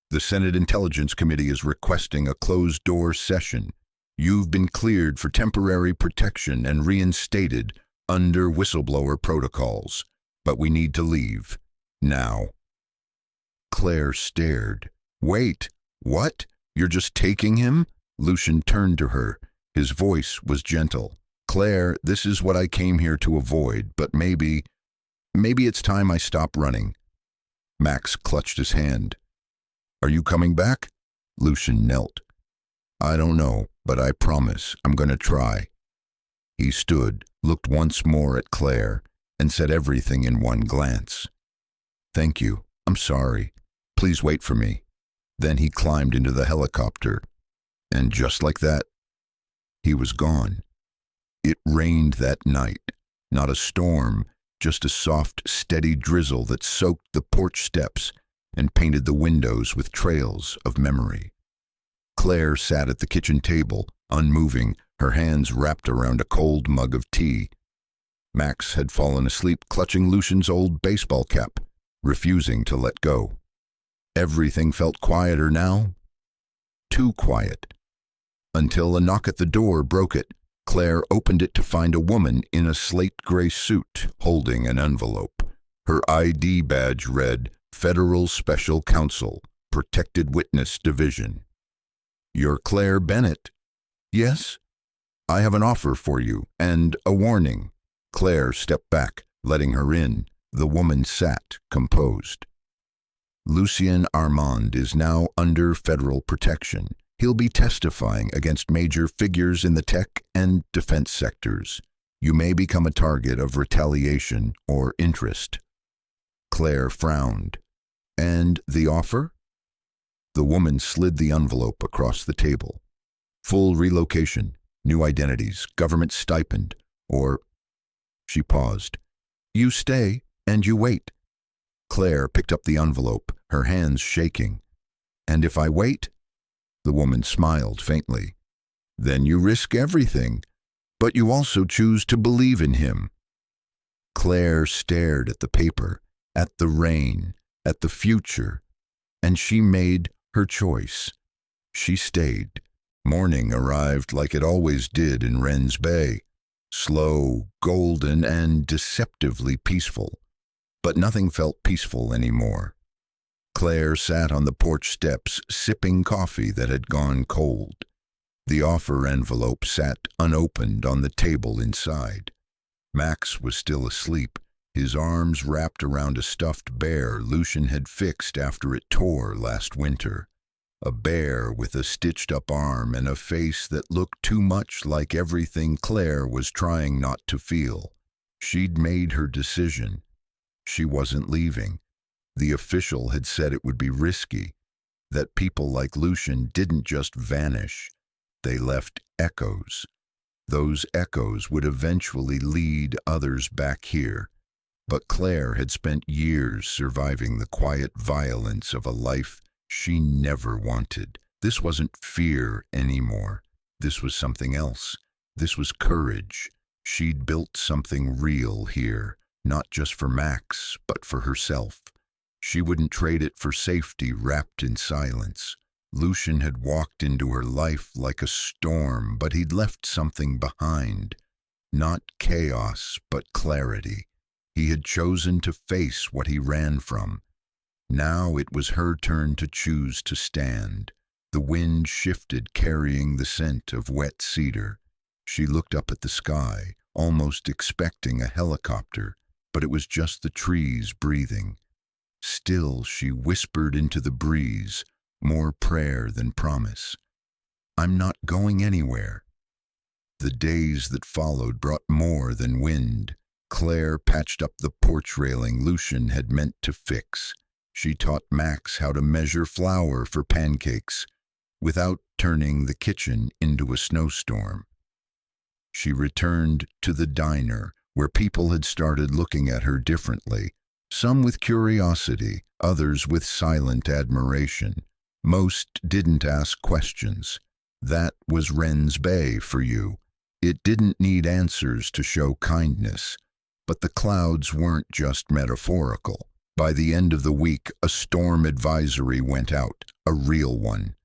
The Senate Intelligence Committee is requesting a closed-door session. You've been cleared for temporary protection and reinstated under whistleblower protocols, but we need to leave. Now. Claire stared. Wait, what? You're just taking him? Lucian turned to her. His voice was gentle. Claire, this is what I came here to avoid, but maybe it's time I stop running. Max clutched his hand. Are you coming back? Lucian knelt. I don't know, but I promise I'm going to try. He stood, looked once more at Claire, and said everything in one glance. Thank you. I'm sorry. Please wait for me. Then he climbed into the helicopter, and just like that, he was gone. It rained that night. Not a storm, just a soft, steady drizzle that soaked the porch steps and painted the windows with trails of memory. Claire sat at the kitchen table, unmoving, her hands wrapped around a cold mug of tea. Max had fallen asleep clutching Lucian's old baseball cap, refusing to let go. Everything felt quieter now. Too quiet. Until a knock at the door broke it. Claire opened it to find a woman in a slate-gray suit holding an envelope. Her ID badge read, Federal Special Counsel, Protected Witness Division. You're Claire Bennett? Yes? I have an offer for you, and a warning. Claire stepped back, letting her in. The woman sat, composed. Lucien Armand is now under federal protection. He'll be testifying against major figures in the tech and defense sectors. You may become a target of retaliation or interest. Claire frowned. And the offer? The woman slid the envelope across the table. Full relocation, new identities, government stipend, or... She paused. You stay, and you wait. Claire picked up the envelope, her hands shaking. And if I wait? The woman smiled faintly. Then you risk everything, but you also choose to believe in him. Claire stared at the paper, at the rain, at the future, and she made her choice. She stayed. Morning arrived like it always did in Wren's Bay. Slow, golden, and deceptively peaceful. But nothing felt peaceful anymore. Claire sat on the porch steps, sipping coffee that had gone cold. The offer envelope sat unopened on the table inside. Max was still asleep, his arms wrapped around a stuffed bear Lucien had fixed after it tore last winter. A bear with a stitched-up arm and a face that looked too much like everything Claire was trying not to feel. She'd made her decision. She wasn't leaving. The official had said it would be risky, that people like Lucien didn't just vanish. They left echoes. Those echoes would eventually lead others back here. But Claire had spent years surviving the quiet violence of a life she never wanted. This wasn't fear anymore. This was something else. This was courage. She'd built something real here, not just for Max, but for herself. She wouldn't trade it for safety wrapped in silence. Lucien had walked into her life like a storm, but he'd left something behind. Not chaos, but clarity. He had chosen to face what he ran from. Now it was her turn to choose to stand. The wind shifted, carrying the scent of wet cedar. She looked up at the sky, almost expecting a helicopter, but it was just the trees breathing. Still, she whispered into the breeze, more prayer than promise. I'm not going anywhere. The days that followed brought more than wind. Claire patched up the porch railing Lucien had meant to fix. She taught Max how to measure flour for pancakes without turning the kitchen into a snowstorm. She returned to the diner, where people had started looking at her differently, some with curiosity, others with silent admiration. Most didn't ask questions. That was Wren's Bay for you. It didn't need answers to show kindness. But the clouds weren't just metaphorical. By the end of the week, a storm advisory went out, a real one.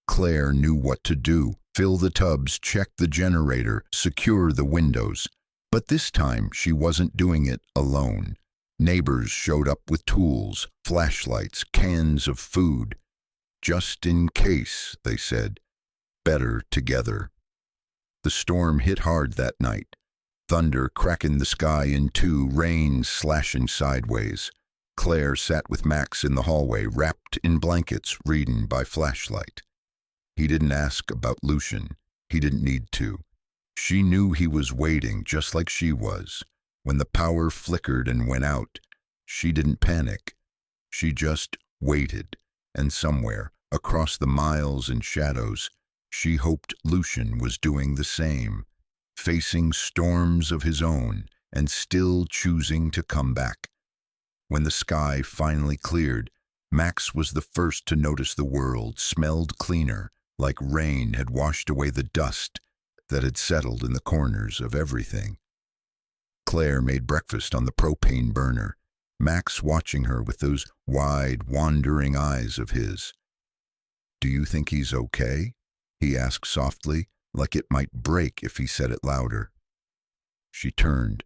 Claire knew what to do: fill the tubs, check the generator, secure the windows. But this time, she wasn't doing it alone. Neighbors showed up with tools, flashlights, cans of food. Just in case, they said. Better together. The storm hit hard that night. Thunder cracking the sky in two, rain slashing sideways. Claire sat with Max in the hallway, wrapped in blankets, reading by flashlight. He didn't ask about Lucian. He didn't need to. She knew he was waiting just like she was. When the power flickered and went out, she didn't panic. She just waited, and somewhere, across the miles and shadows, she hoped Lucian was doing the same, facing storms of his own and still choosing to come back. When the sky finally cleared, Max was the first to notice the world smelled cleaner, like rain had washed away the dust that had settled in the corners of everything. Claire made breakfast on the propane burner, Max watching her with those wide, wandering eyes of his. "Do you think he's okay?" he asked softly, like it might break if he said it louder. She turned,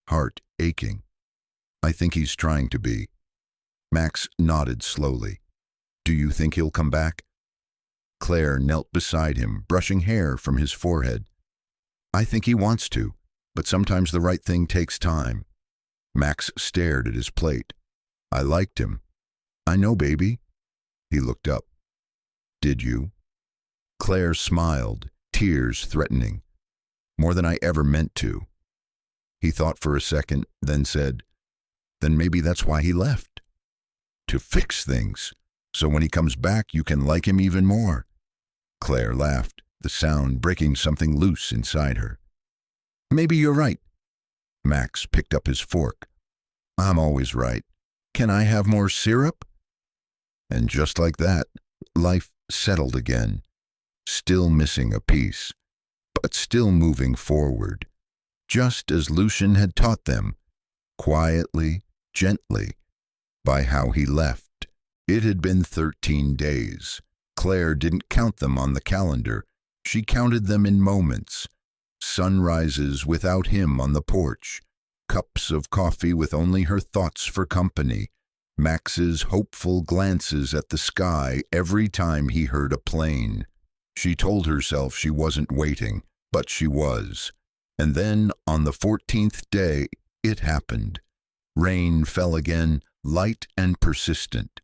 heart aching. "I think he's trying to be." Max nodded slowly. "Do you think he'll come back?" Claire knelt beside him, brushing hair from his forehead. "I think he wants to, but sometimes the right thing takes time." Max stared at his plate. "I liked him." "I know, baby." He looked up. "Did you?" Claire smiled, tears threatening. "More than I ever meant to." He thought for a second, then said, "Then maybe that's why he left. To fix things, so when he comes back you can like him even more." Claire laughed, the sound breaking something loose inside her. "Maybe you're right." Max picked up his fork. "I'm always right. Can I have more syrup?" And just like that, life settled again, still missing a piece, but still moving forward, just as Lucian had taught them, quietly, gently, by how he left. It had been 13 days. Claire didn't count them on the calendar. She counted them in moments. Sunrises without him on the porch, cups of coffee with only her thoughts for company, Max's hopeful glances at the sky every time he heard a plane. She told herself she wasn't waiting, but she was. And then, on the 14th day, it happened. Rain fell again, light and persistent.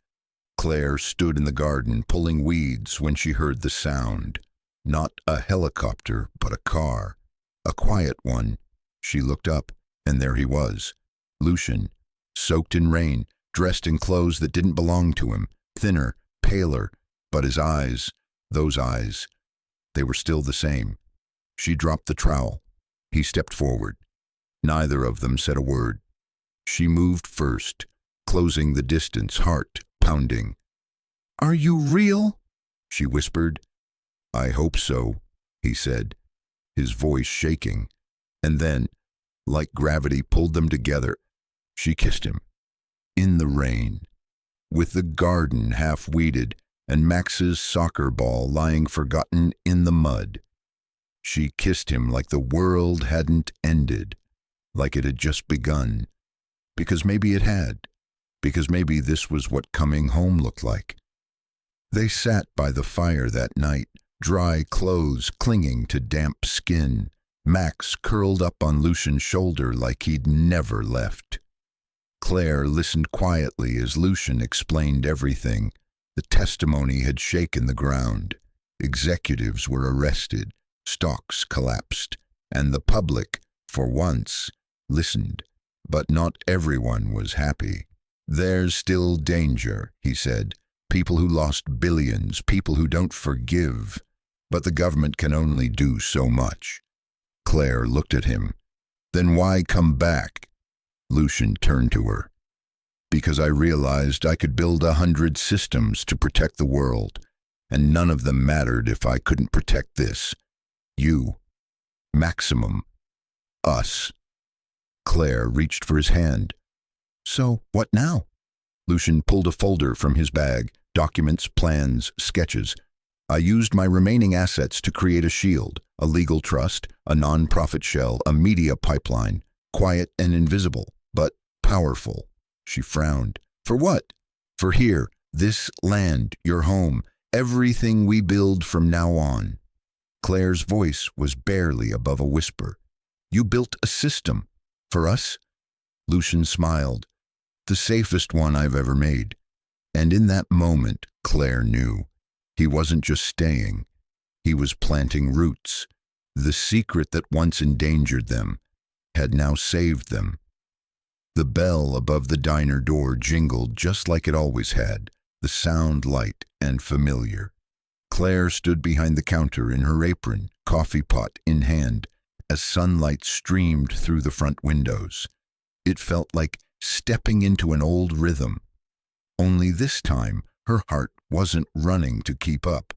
Claire stood in the garden pulling weeds when she heard the sound. Not a helicopter, but a car. A quiet one. She looked up, and there he was. Lucian, soaked in rain, dressed in clothes that didn't belong to him, thinner, paler, but his eyes, those eyes, they were still the same. She dropped the trowel. He stepped forward. Neither of them said a word. She moved first, closing the distance, heart pounding. "Are you real?" she whispered. "I hope so," he said, his voice shaking. And then, like gravity pulled them together, she kissed him. In the rain, with the garden half weeded and Max's soccer ball lying forgotten in the mud. She kissed him like the world hadn't ended, like it had just begun. Because maybe it had. Because maybe this was what coming home looked like. They sat by the fire that night, dry clothes clinging to damp skin, Max curled up on Lucian's shoulder like he'd never left. Claire listened quietly as Lucian explained everything. The testimony had shaken the ground. Executives were arrested, stocks collapsed, and the public, for once, listened. But not everyone was happy. "There's still danger," he said. "People who lost billions, people who don't forgive. But the government can only do so much." Claire looked at him. "Then why come back?" Lucian turned to her. "Because I realized I could build 100 systems to protect the world, and none of them mattered if I couldn't protect this. You. Maximum. Us." Claire reached for his hand. "So, what now?" Lucian pulled a folder from his bag, documents, plans, sketches. "I used my remaining assets to create a shield, a legal trust, a non-profit shell, a media pipeline, quiet and invisible, but powerful." She frowned. "For what?" "For here, this land, your home, everything we build from now on." Claire's voice was barely above a whisper. "You built a system. For us?" Lucian smiled. "The safest one I've ever made." And in that moment, Claire knew. He wasn't just staying, he was planting roots. The secret that once endangered them had now saved them. The bell above the diner door jingled just like it always had, the sound light and familiar. Claire stood behind the counter in her apron, coffee pot in hand, as sunlight streamed through the front windows. It felt like stepping into an old rhythm. Only this time, her heart wasn't running to keep up.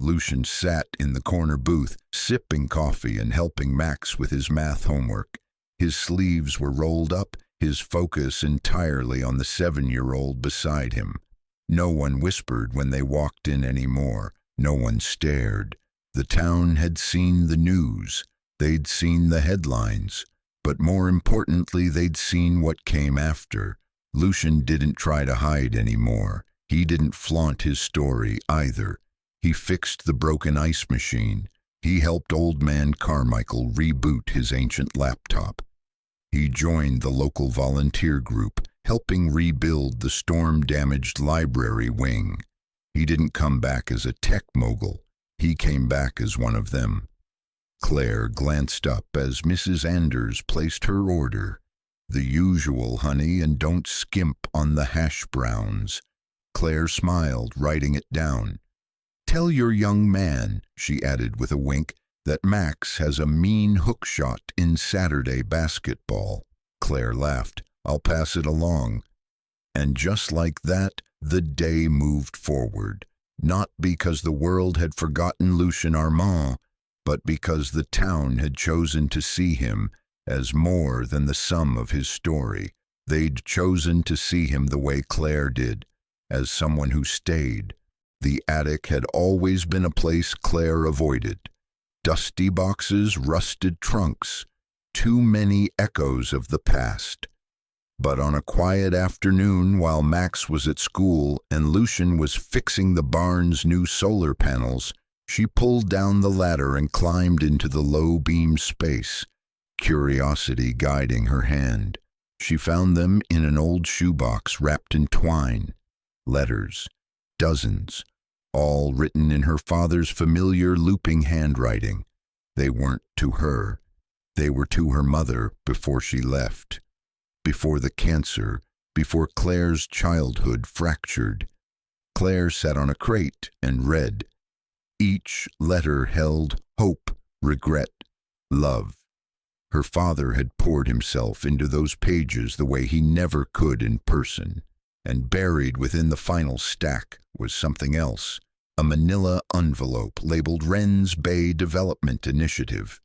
Lucian sat in the corner booth, sipping coffee and helping Max with his math homework. His sleeves were rolled up, his focus entirely on the 7-year-old beside him. No one whispered when they walked in anymore. No one stared. The town had seen the news. They'd seen the headlines. But more importantly, they'd seen what came after. Lucian didn't try to hide anymore. He didn't flaunt his story either. He fixed the broken ice machine. He helped old man Carmichael reboot his ancient laptop. He joined the local volunteer group, helping rebuild the storm-damaged library wing. He didn't come back as a tech mogul. He came back as one of them. Claire glanced up as Mrs. Anders placed her order. The usual, honey, and don't skimp on the hash browns. Claire smiled, writing it down. Tell your young man, she added with a wink, that Max has a mean hook shot in Saturday basketball. Claire laughed. I'll pass it along. And just like that, the day moved forward. Not because the world had forgotten Lucien Armand, but because the town had chosen to see him as more than the sum of his story. They'd chosen to see him the way Claire did, as someone who stayed. The attic had always been a place Claire avoided. Dusty boxes, rusted trunks, too many echoes of the past. But on a quiet afternoon while Max was at school and Lucien was fixing the barn's new solar panels, she pulled down the ladder and climbed into the low-beam space, curiosity guiding her hand. She found them in an old shoebox wrapped in twine. Letters, dozens, all written in her father's familiar looping handwriting. They weren't to her. They were to her mother before she left. Before the cancer, before Claire's childhood fractured. Claire sat on a crate and read. Each letter held hope, regret, love. Her father had poured himself into those pages the way he never could in person. And buried within the final stack was something else, a manila envelope labeled Wren's Bay Development Initiative.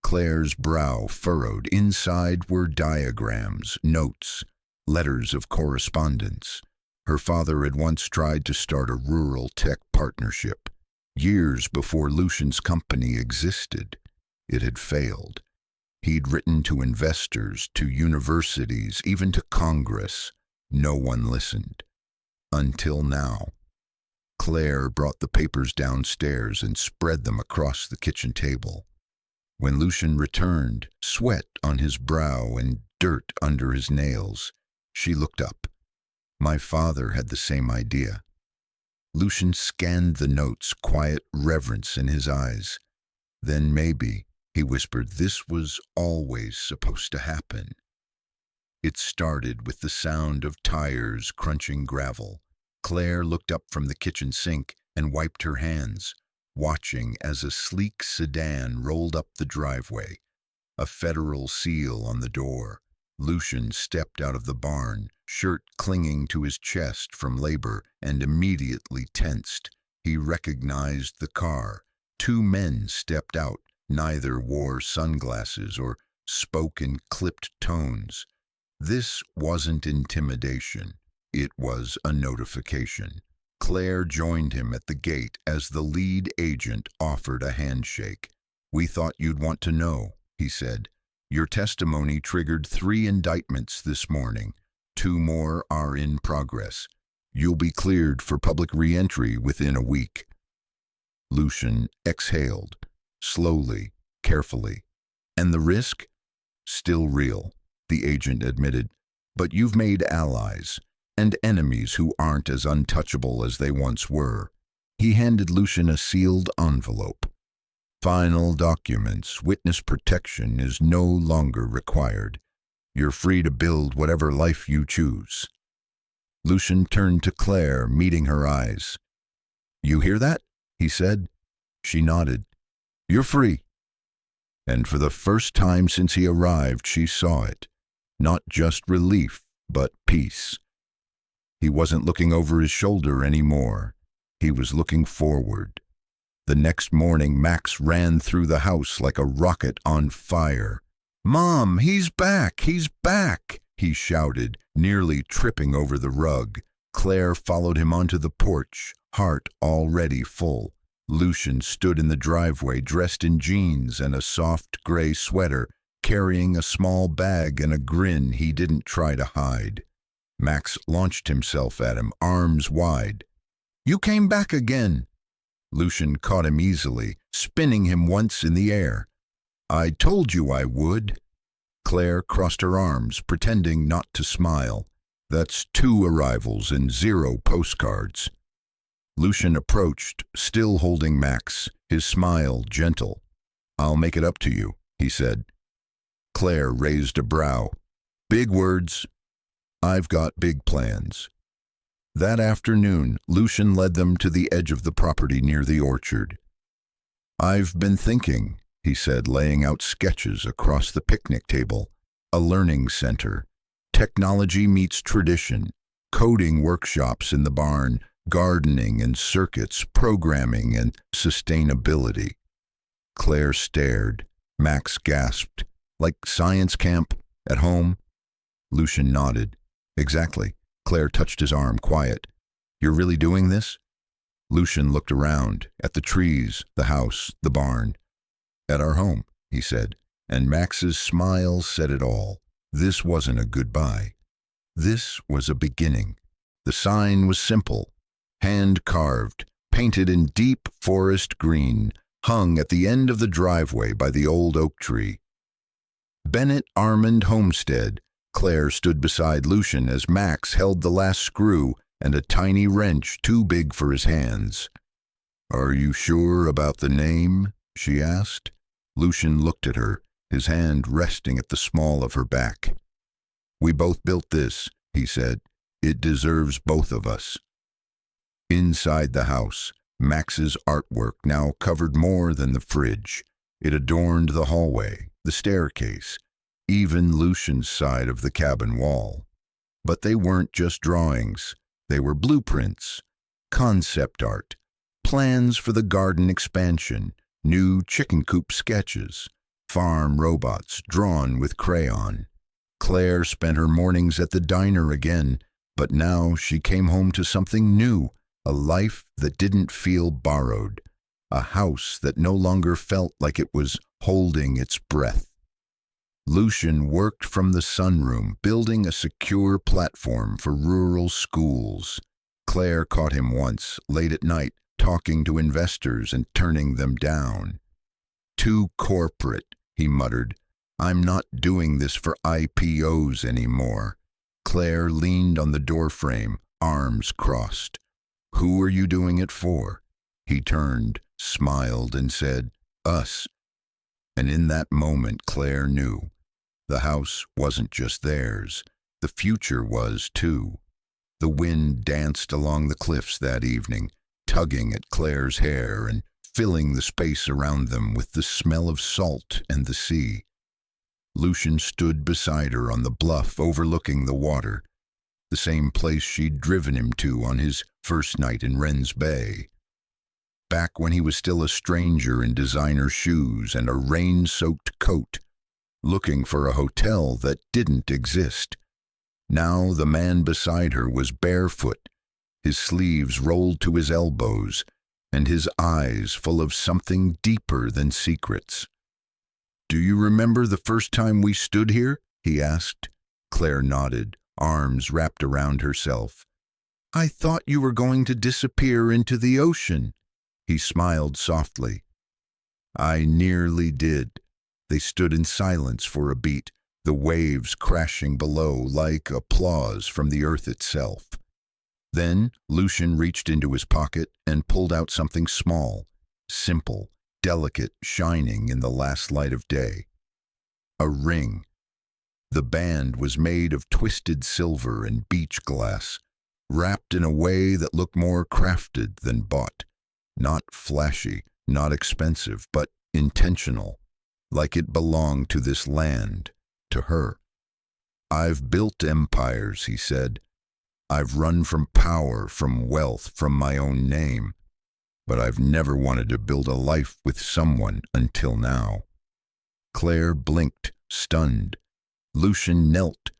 Claire's brow furrowed. Inside were diagrams, notes, letters of correspondence. Her father had once tried to start a rural tech partnership. Years before Lucien's company existed, it had failed. He'd written to investors, to universities, even to Congress. No one listened. Until now. Claire brought the papers downstairs and spread them across the kitchen table. When Lucien returned, sweat on his brow and dirt under his nails, she looked up. My father had the same idea. Lucien scanned the notes, quiet reverence in his eyes. Then maybe, he whispered, this was always supposed to happen. It started with the sound of tires crunching gravel. Claire looked up from the kitchen sink and wiped her hands, watching as a sleek sedan rolled up the driveway, a federal seal on the door. Lucien stepped out of the barn, shirt clinging to his chest from labor, and immediately tensed. He recognized the car. 2 men stepped out. Neither wore sunglasses or spoke in clipped tones. This wasn't intimidation. It was a notification. Claire joined him at the gate as the lead agent offered a handshake. We thought you'd want to know, he said. Your testimony triggered 3 indictments this morning. 2 more are in progress. You'll be cleared for public re-entry within a week. Lucien exhaled, slowly, carefully. And the risk? Still real, the agent admitted. But you've made allies, and enemies who aren't as untouchable as they once were. He handed Lucian a sealed envelope. Final documents. Witness protection is no longer required. You're free to build whatever life you choose. Lucian turned to Claire, meeting her eyes. You hear that? He said. She nodded. You're free. And for the first time since he arrived, she saw it. Not just relief, but peace. He wasn't looking over his shoulder anymore. He was looking forward. The next morning, Max ran through the house like a rocket on fire. "Mom, he's back! He's back!" he shouted, nearly tripping over the rug. Claire followed him onto the porch, heart already full. Lucian stood in the driveway, dressed in jeans and a soft gray sweater, carrying a small bag and a grin he didn't try to hide. Max launched himself at him, arms wide. "You came back again!" Lucian caught him easily, spinning him once in the air. "I told you I would." Claire crossed her arms, pretending not to smile. "That's 2 arrivals and 0 postcards." Lucian approached, still holding Max, his smile gentle. "I'll make it up to you," he said. Claire raised a brow. "Big words." "I've got big plans." That afternoon, Lucian led them to the edge of the property near the orchard. "I've been thinking," he said, laying out sketches across the picnic table. "A learning center. Technology meets tradition. Coding workshops in the barn, gardening and circuits, programming and sustainability." Claire stared. Max gasped. "Like science camp at home?" Lucian nodded. "Exactly." Claire touched his arm, quiet. "You're really doing this?" Lucian looked around, at the trees, the house, the barn. "At our home," he said, and Max's smile said it all. This wasn't a goodbye. This was a beginning. The sign was simple, hand-carved, painted in deep forest green, hung at the end of the driveway by the old oak tree. Bennett Armand Homestead. Claire stood beside Lucian as Max held the last screw and a tiny wrench too big for his hands. "Are you sure about the name?" she asked. Lucian looked at her, his hand resting at the small of her back. "We both built this," he said. "It deserves both of us." Inside the house, Max's artwork now covered more than the fridge. It adorned the hallway, the staircase, even Lucian's side of the cabin wall. But they weren't just drawings. They were blueprints, concept art, plans for the garden expansion, new chicken coop sketches, farm robots drawn with crayon. Claire spent her mornings at the diner again, but now she came home to something new, a life that didn't feel borrowed, a house that no longer felt like it was holding its breath. Lucian worked from the sunroom, building a secure platform for rural schools. Claire caught him once, late at night, talking to investors and turning them down. "Too corporate," he muttered. "I'm not doing this for IPOs anymore." Claire leaned on the doorframe, arms crossed. "Who are you doing it for?" He turned, smiled, and said, "Us." And in that moment, Claire knew. The house wasn't just theirs. The future was, too. The wind danced along the cliffs that evening, tugging at Claire's hair and filling the space around them with the smell of salt and the sea. Lucian stood beside her on the bluff overlooking the water, the same place she'd driven him to on his first night in Wren's Bay. Back when he was still a stranger in designer shoes and a rain-soaked coat, looking for a hotel that didn't exist. Now the man beside her was barefoot, his sleeves rolled to his elbows, and his eyes full of something deeper than secrets. "Do you remember the first time we stood here?" he asked. Claire nodded, arms wrapped around herself. "I thought you were going to disappear into the ocean." He smiled softly. "I nearly did." They stood in silence for a beat, the waves crashing below like applause from the earth itself. Then Lucian reached into his pocket and pulled out something small, simple, delicate, shining in the last light of day. A ring. The band was made of twisted silver and beach glass, wrapped in a way that looked more crafted than bought. Not flashy, not expensive, but intentional, like it belonged to this land, to her. "I've built empires," he said. "I've run from power, from wealth, from my own name. But I've never wanted to build a life with someone until now." Claire blinked, stunned. Lucian knelt,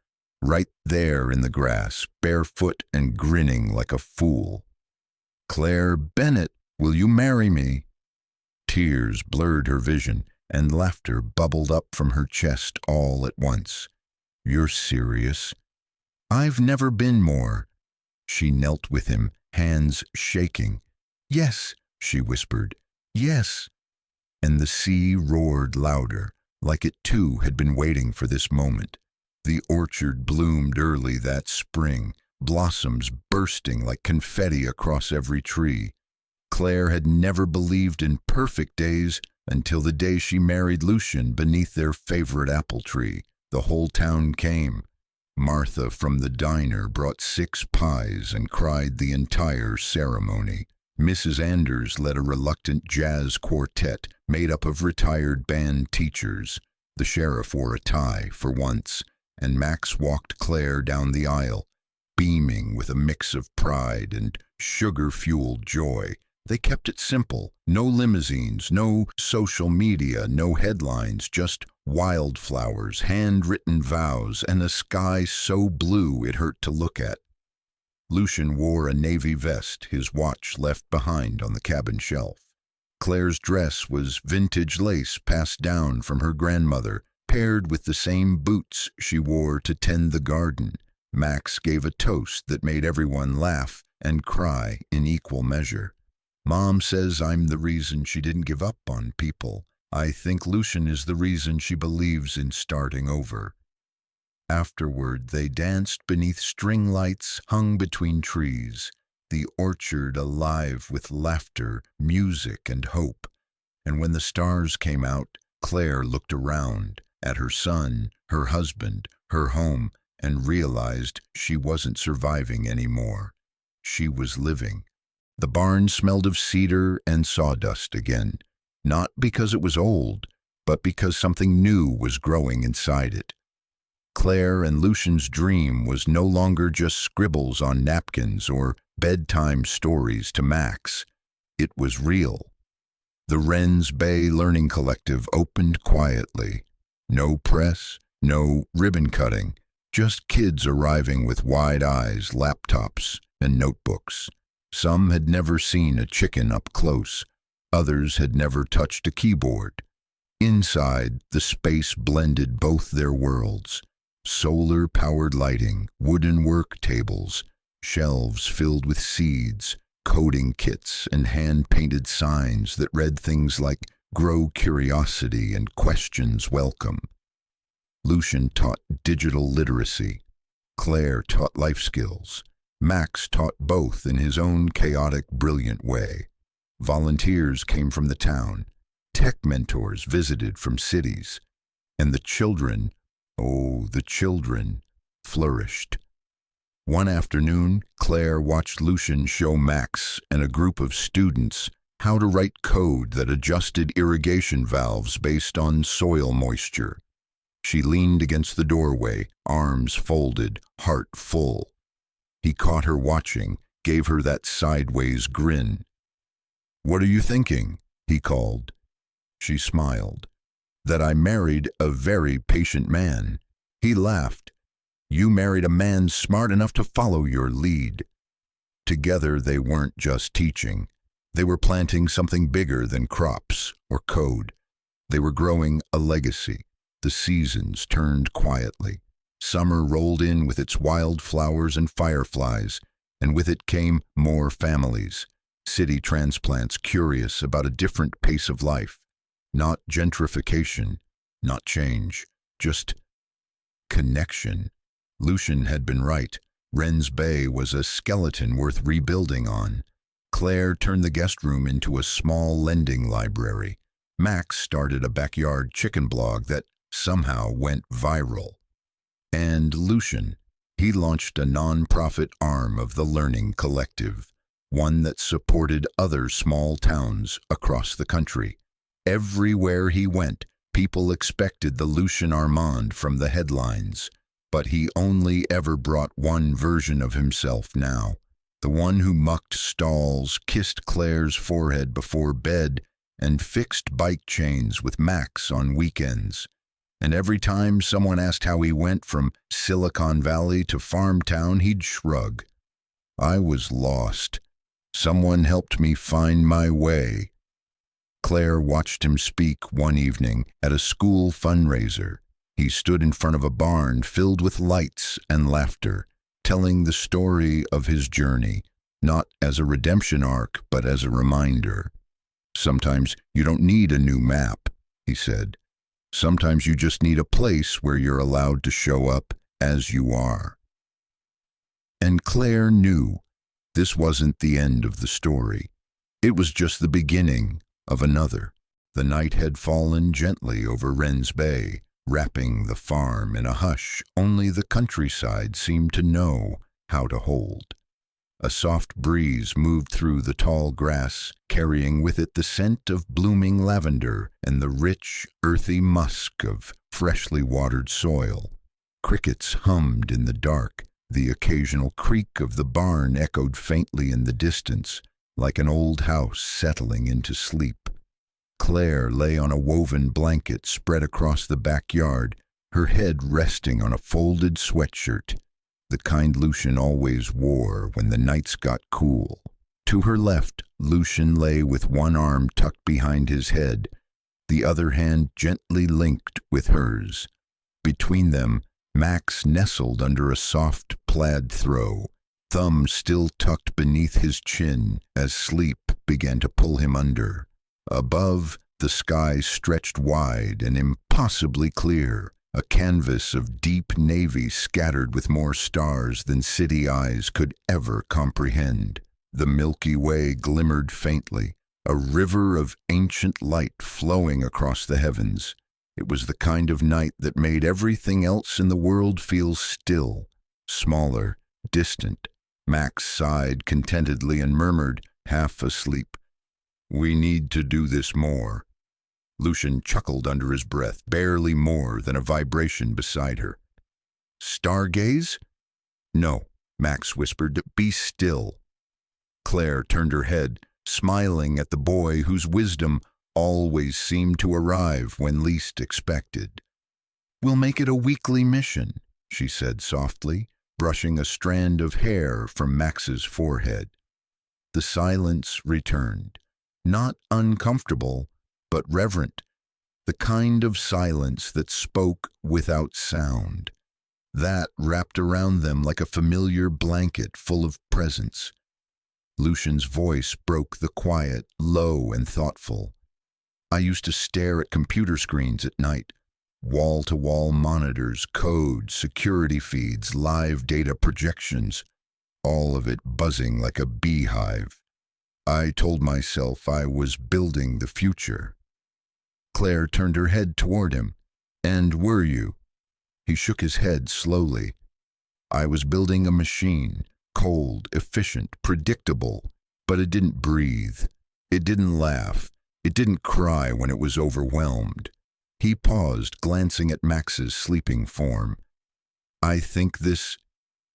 right there in the grass, barefoot and grinning like a fool. "Claire Bennett, will you marry me?" Tears blurred her vision, and laughter bubbled up from her chest all at once. "You're serious?" "I've never been more." She knelt with him, hands shaking. "Yes," she whispered, "yes." And the sea roared louder, like it too had been waiting for this moment. The orchard bloomed early that spring, blossoms bursting like confetti across every tree. Claire had never believed in perfect days until the day she married Lucian beneath their favorite apple tree. The whole town came. Martha from the diner brought 6 pies and cried the entire ceremony. Mrs. Anders led a reluctant jazz quartet made up of retired band teachers. The sheriff wore a tie, for once, and Max walked Claire down the aisle, beaming with a mix of pride and sugar-fueled joy. They kept it simple. No limousines, no social media, no headlines, just wildflowers, handwritten vows, and a sky so blue it hurt to look at. Lucian wore a navy vest, his watch left behind on the cabin shelf. Claire's dress was vintage lace passed down from her grandmother, paired with the same boots she wore to tend the garden. Max gave a toast that made everyone laugh and cry in equal measure. "Mom says I'm the reason she didn't give up on people. I think Lucian is the reason she believes in starting over." Afterward, they danced beneath string lights hung between trees, the orchard alive with laughter, music, and hope. And when the stars came out, Claire looked around at her son, her husband, her home, and realized she wasn't surviving anymore. She was living. The barn smelled of cedar and sawdust again, not because it was old, but because something new was growing inside it. Claire and Lucian's dream was no longer just scribbles on napkins or bedtime stories to Max. It was real. The Wren's Bay Learning Collective opened quietly. No press, no ribbon cutting, just kids arriving with wide eyes, laptops, and notebooks. Some had never seen a chicken up close. Others had never touched a keyboard. Inside, the space blended both their worlds. Solar-powered lighting, wooden work tables, shelves filled with seeds, coding kits, and hand-painted signs that read things like "Grow Curiosity" and "Questions Welcome." Lucian taught digital literacy. Claire taught life skills. Max taught both in his own chaotic, brilliant way. Volunteers came from the town. Tech mentors visited from cities. And the children, oh, the children, flourished. One afternoon, Claire watched Lucian show Max and a group of students how to write code that adjusted irrigation valves based on soil moisture. She leaned against the doorway, arms folded, heart full. He caught her watching, gave her that sideways grin. "What are you thinking?" he called. She smiled. "That I married a very patient man." He laughed. "You married a man smart enough to follow your lead." Together they weren't just teaching. They were planting something bigger than crops or code. They were growing a legacy. The seasons turned quietly. Summer rolled in with its wildflowers and fireflies, and with it came more families. City transplants curious about a different pace of life. Not gentrification, not change, just connection. Lucian had been right. Wren's Bay was a skeleton worth rebuilding on. Claire turned the guest room into a small lending library. Max started a backyard chicken blog that somehow went viral. And Lucian, he launched a non-profit arm of the Learning Collective, one that supported other small towns across the country. Everywhere he went, people expected the Lucian Armand from the headlines, but he only ever brought one version of himself now, the one who mucked stalls, kissed Claire's forehead before bed, and fixed bike chains with Max on weekends. And every time someone asked how he went from Silicon Valley to farm town, he'd shrug. I was lost. Someone helped me find my way. Claire watched him speak one evening at a school fundraiser. He stood in front of a barn filled with lights and laughter, telling the story of his journey, not as a redemption arc, but as a reminder. Sometimes you don't need a new map, he said. Sometimes you just need a place where you're allowed to show up as you are. And Claire knew this wasn't the end of the story. It was just the beginning of another. The night had fallen gently over Wren's Bay, wrapping the farm in a hush only the countryside seemed to know how to hold. A soft breeze moved through the tall grass, carrying with it the scent of blooming lavender and the rich, earthy musk of freshly watered soil. Crickets hummed in the dark. The occasional creak of the barn echoed faintly in the distance, like an old house settling into sleep. Claire lay on a woven blanket spread across the backyard, her head resting on a folded sweatshirt, the kind Lucian always wore when the nights got cool. To her left, Lucian lay with one arm tucked behind his head, the other hand gently linked with hers. Between them, Max nestled under a soft plaid throw, thumb still tucked beneath his chin as sleep began to pull him under. Above, the sky stretched wide and impossibly clear, a canvas of deep navy scattered with more stars than city eyes could ever comprehend. The Milky Way glimmered faintly, a river of ancient light flowing across the heavens. It was the kind of night that made everything else in the world feel still, smaller, distant. Max sighed contentedly and murmured, half asleep, "We need to do this more." Lucian chuckled under his breath, barely more than a vibration beside her. "Stargaze?" "No," Max whispered, "be still." Claire turned her head, smiling at the boy whose wisdom always seemed to arrive when least expected. "We'll make it a weekly mission," she said softly, brushing a strand of hair from Max's forehead. The silence returned, not uncomfortable, but reverent, the kind of silence that spoke without sound, that wrapped around them like a familiar blanket full of presence. Lucian's voice broke the quiet, low and thoughtful. "I used to stare at computer screens at night, wall-to-wall monitors, code, security feeds, live data projections, all of it buzzing like a beehive. I told myself I was building the future." Claire turned her head toward him. "And were you?" He shook his head slowly. "I was building a machine, cold, efficient, predictable, but it didn't breathe. It didn't laugh. It didn't cry when it was overwhelmed." He paused, glancing at Max's sleeping form. "I think this—"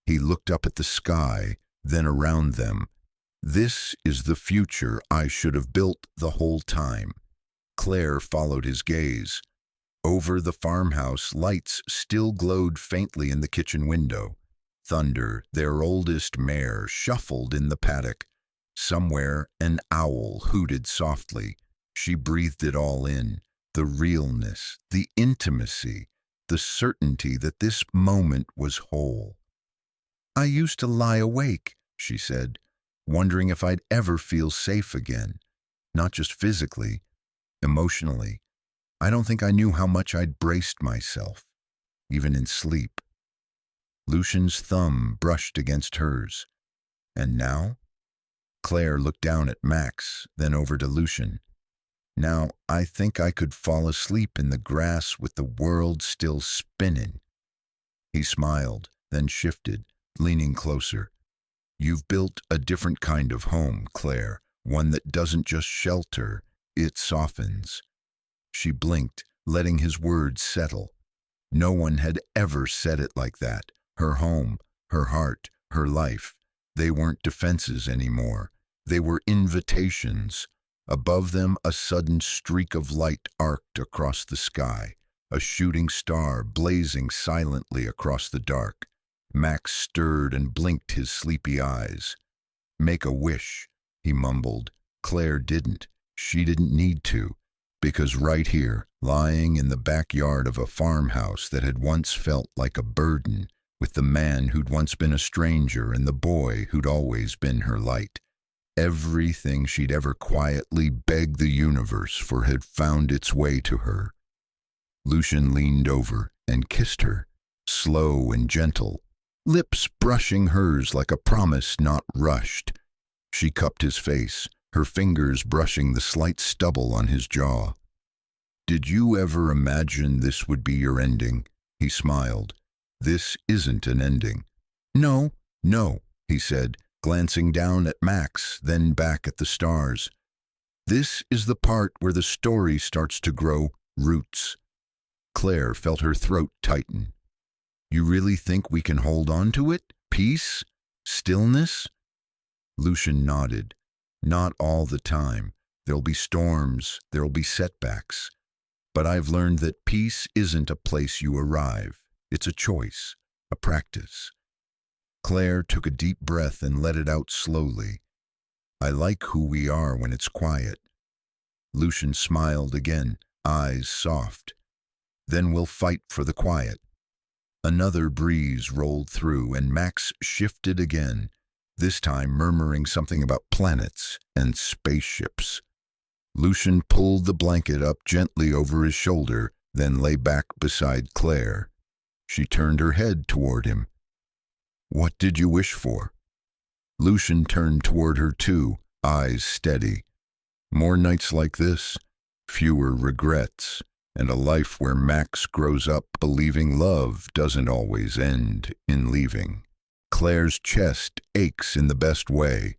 He looked up at the sky, then around them. "This is the future I should have built the whole time." Claire followed his gaze. Over the farmhouse, lights still glowed faintly in the kitchen window. Thunder, their oldest mare, shuffled in the paddock. Somewhere, an owl hooted softly. She breathed it all in, the realness, the intimacy, the certainty that this moment was whole. "I used to lie awake," she said, wondering if I'd ever feel safe again, not just physically, emotionally. I don't think I knew how much I'd braced myself, even in sleep. Lucian's thumb brushed against hers. And now? Claire looked down at Max, then over to Lucian. Now, I think I could fall asleep in the grass with the world still spinning. He smiled, then shifted, leaning closer. You've built a different kind of home, Claire, one that doesn't just shelter, it softens. She blinked, letting his words settle. No one had ever said it like that. Her home, her heart, her life. They weren't defenses anymore. They were invitations. Above them, a sudden streak of light arced across the sky, a shooting star blazing silently across the dark. Max stirred and blinked his sleepy eyes. Make a wish, he mumbled. Claire didn't. She didn't need to, because right here, lying in the backyard of a farmhouse that had once felt like a burden, with the man who'd once been a stranger and the boy who'd always been her light, everything she'd ever quietly begged the universe for had found its way to her. Lucian leaned over and kissed her, slow and gentle, lips brushing hers like a promise not rushed. She cupped his face, her fingers brushing the slight stubble on his jaw. Did you ever imagine this would be your ending? He smiled. This isn't an ending. No, he said, glancing down at Max, then back at the stars. This is the part where the story starts to grow roots. Claire felt her throat tighten. You really think we can hold on to it? Peace? Stillness? Lucian nodded. Not all the time. There'll be storms, there'll be setbacks. But I've learned that peace isn't a place you arrive. It's a choice, a practice. Claire took a deep breath and let it out slowly. I like who we are when it's quiet. Lucian smiled again, eyes soft. Then we'll fight for the quiet. Another breeze rolled through and Max shifted again, this time murmuring something about planets and spaceships. Lucian pulled the blanket up gently over his shoulder, then lay back beside Claire. She turned her head toward him. What did you wish for? Lucian turned toward her too, eyes steady. More nights like this, fewer regrets, and a life where Max grows up believing love doesn't always end in leaving. Claire's chest aches in the best way.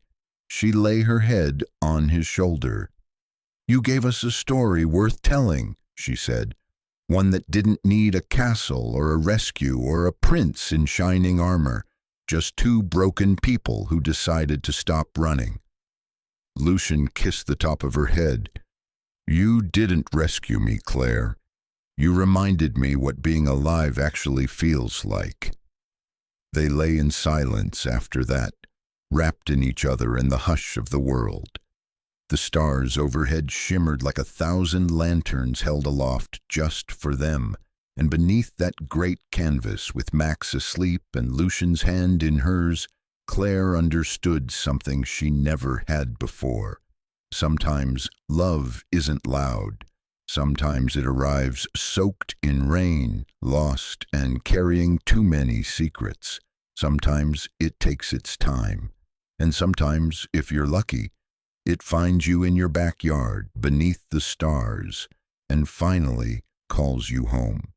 She lay her head on his shoulder. You gave us a story worth telling, she said. One that didn't need a castle or a rescue or a prince in shining armor, just two broken people who decided to stop running. Lucian kissed the top of her head. You didn't rescue me, Claire. You reminded me what being alive actually feels like. They lay in silence after that, wrapped in each other in the hush of the world. The stars overhead shimmered like 1,000 lanterns held aloft just for them, and beneath that great canvas, with Max asleep and Lucian's hand in hers, Claire understood something she never had before. Sometimes love isn't loud. Sometimes it arrives soaked in rain, lost and carrying too many secrets. Sometimes it takes its time. And sometimes, if you're lucky, it finds you in your backyard, beneath the stars, and finally calls you home.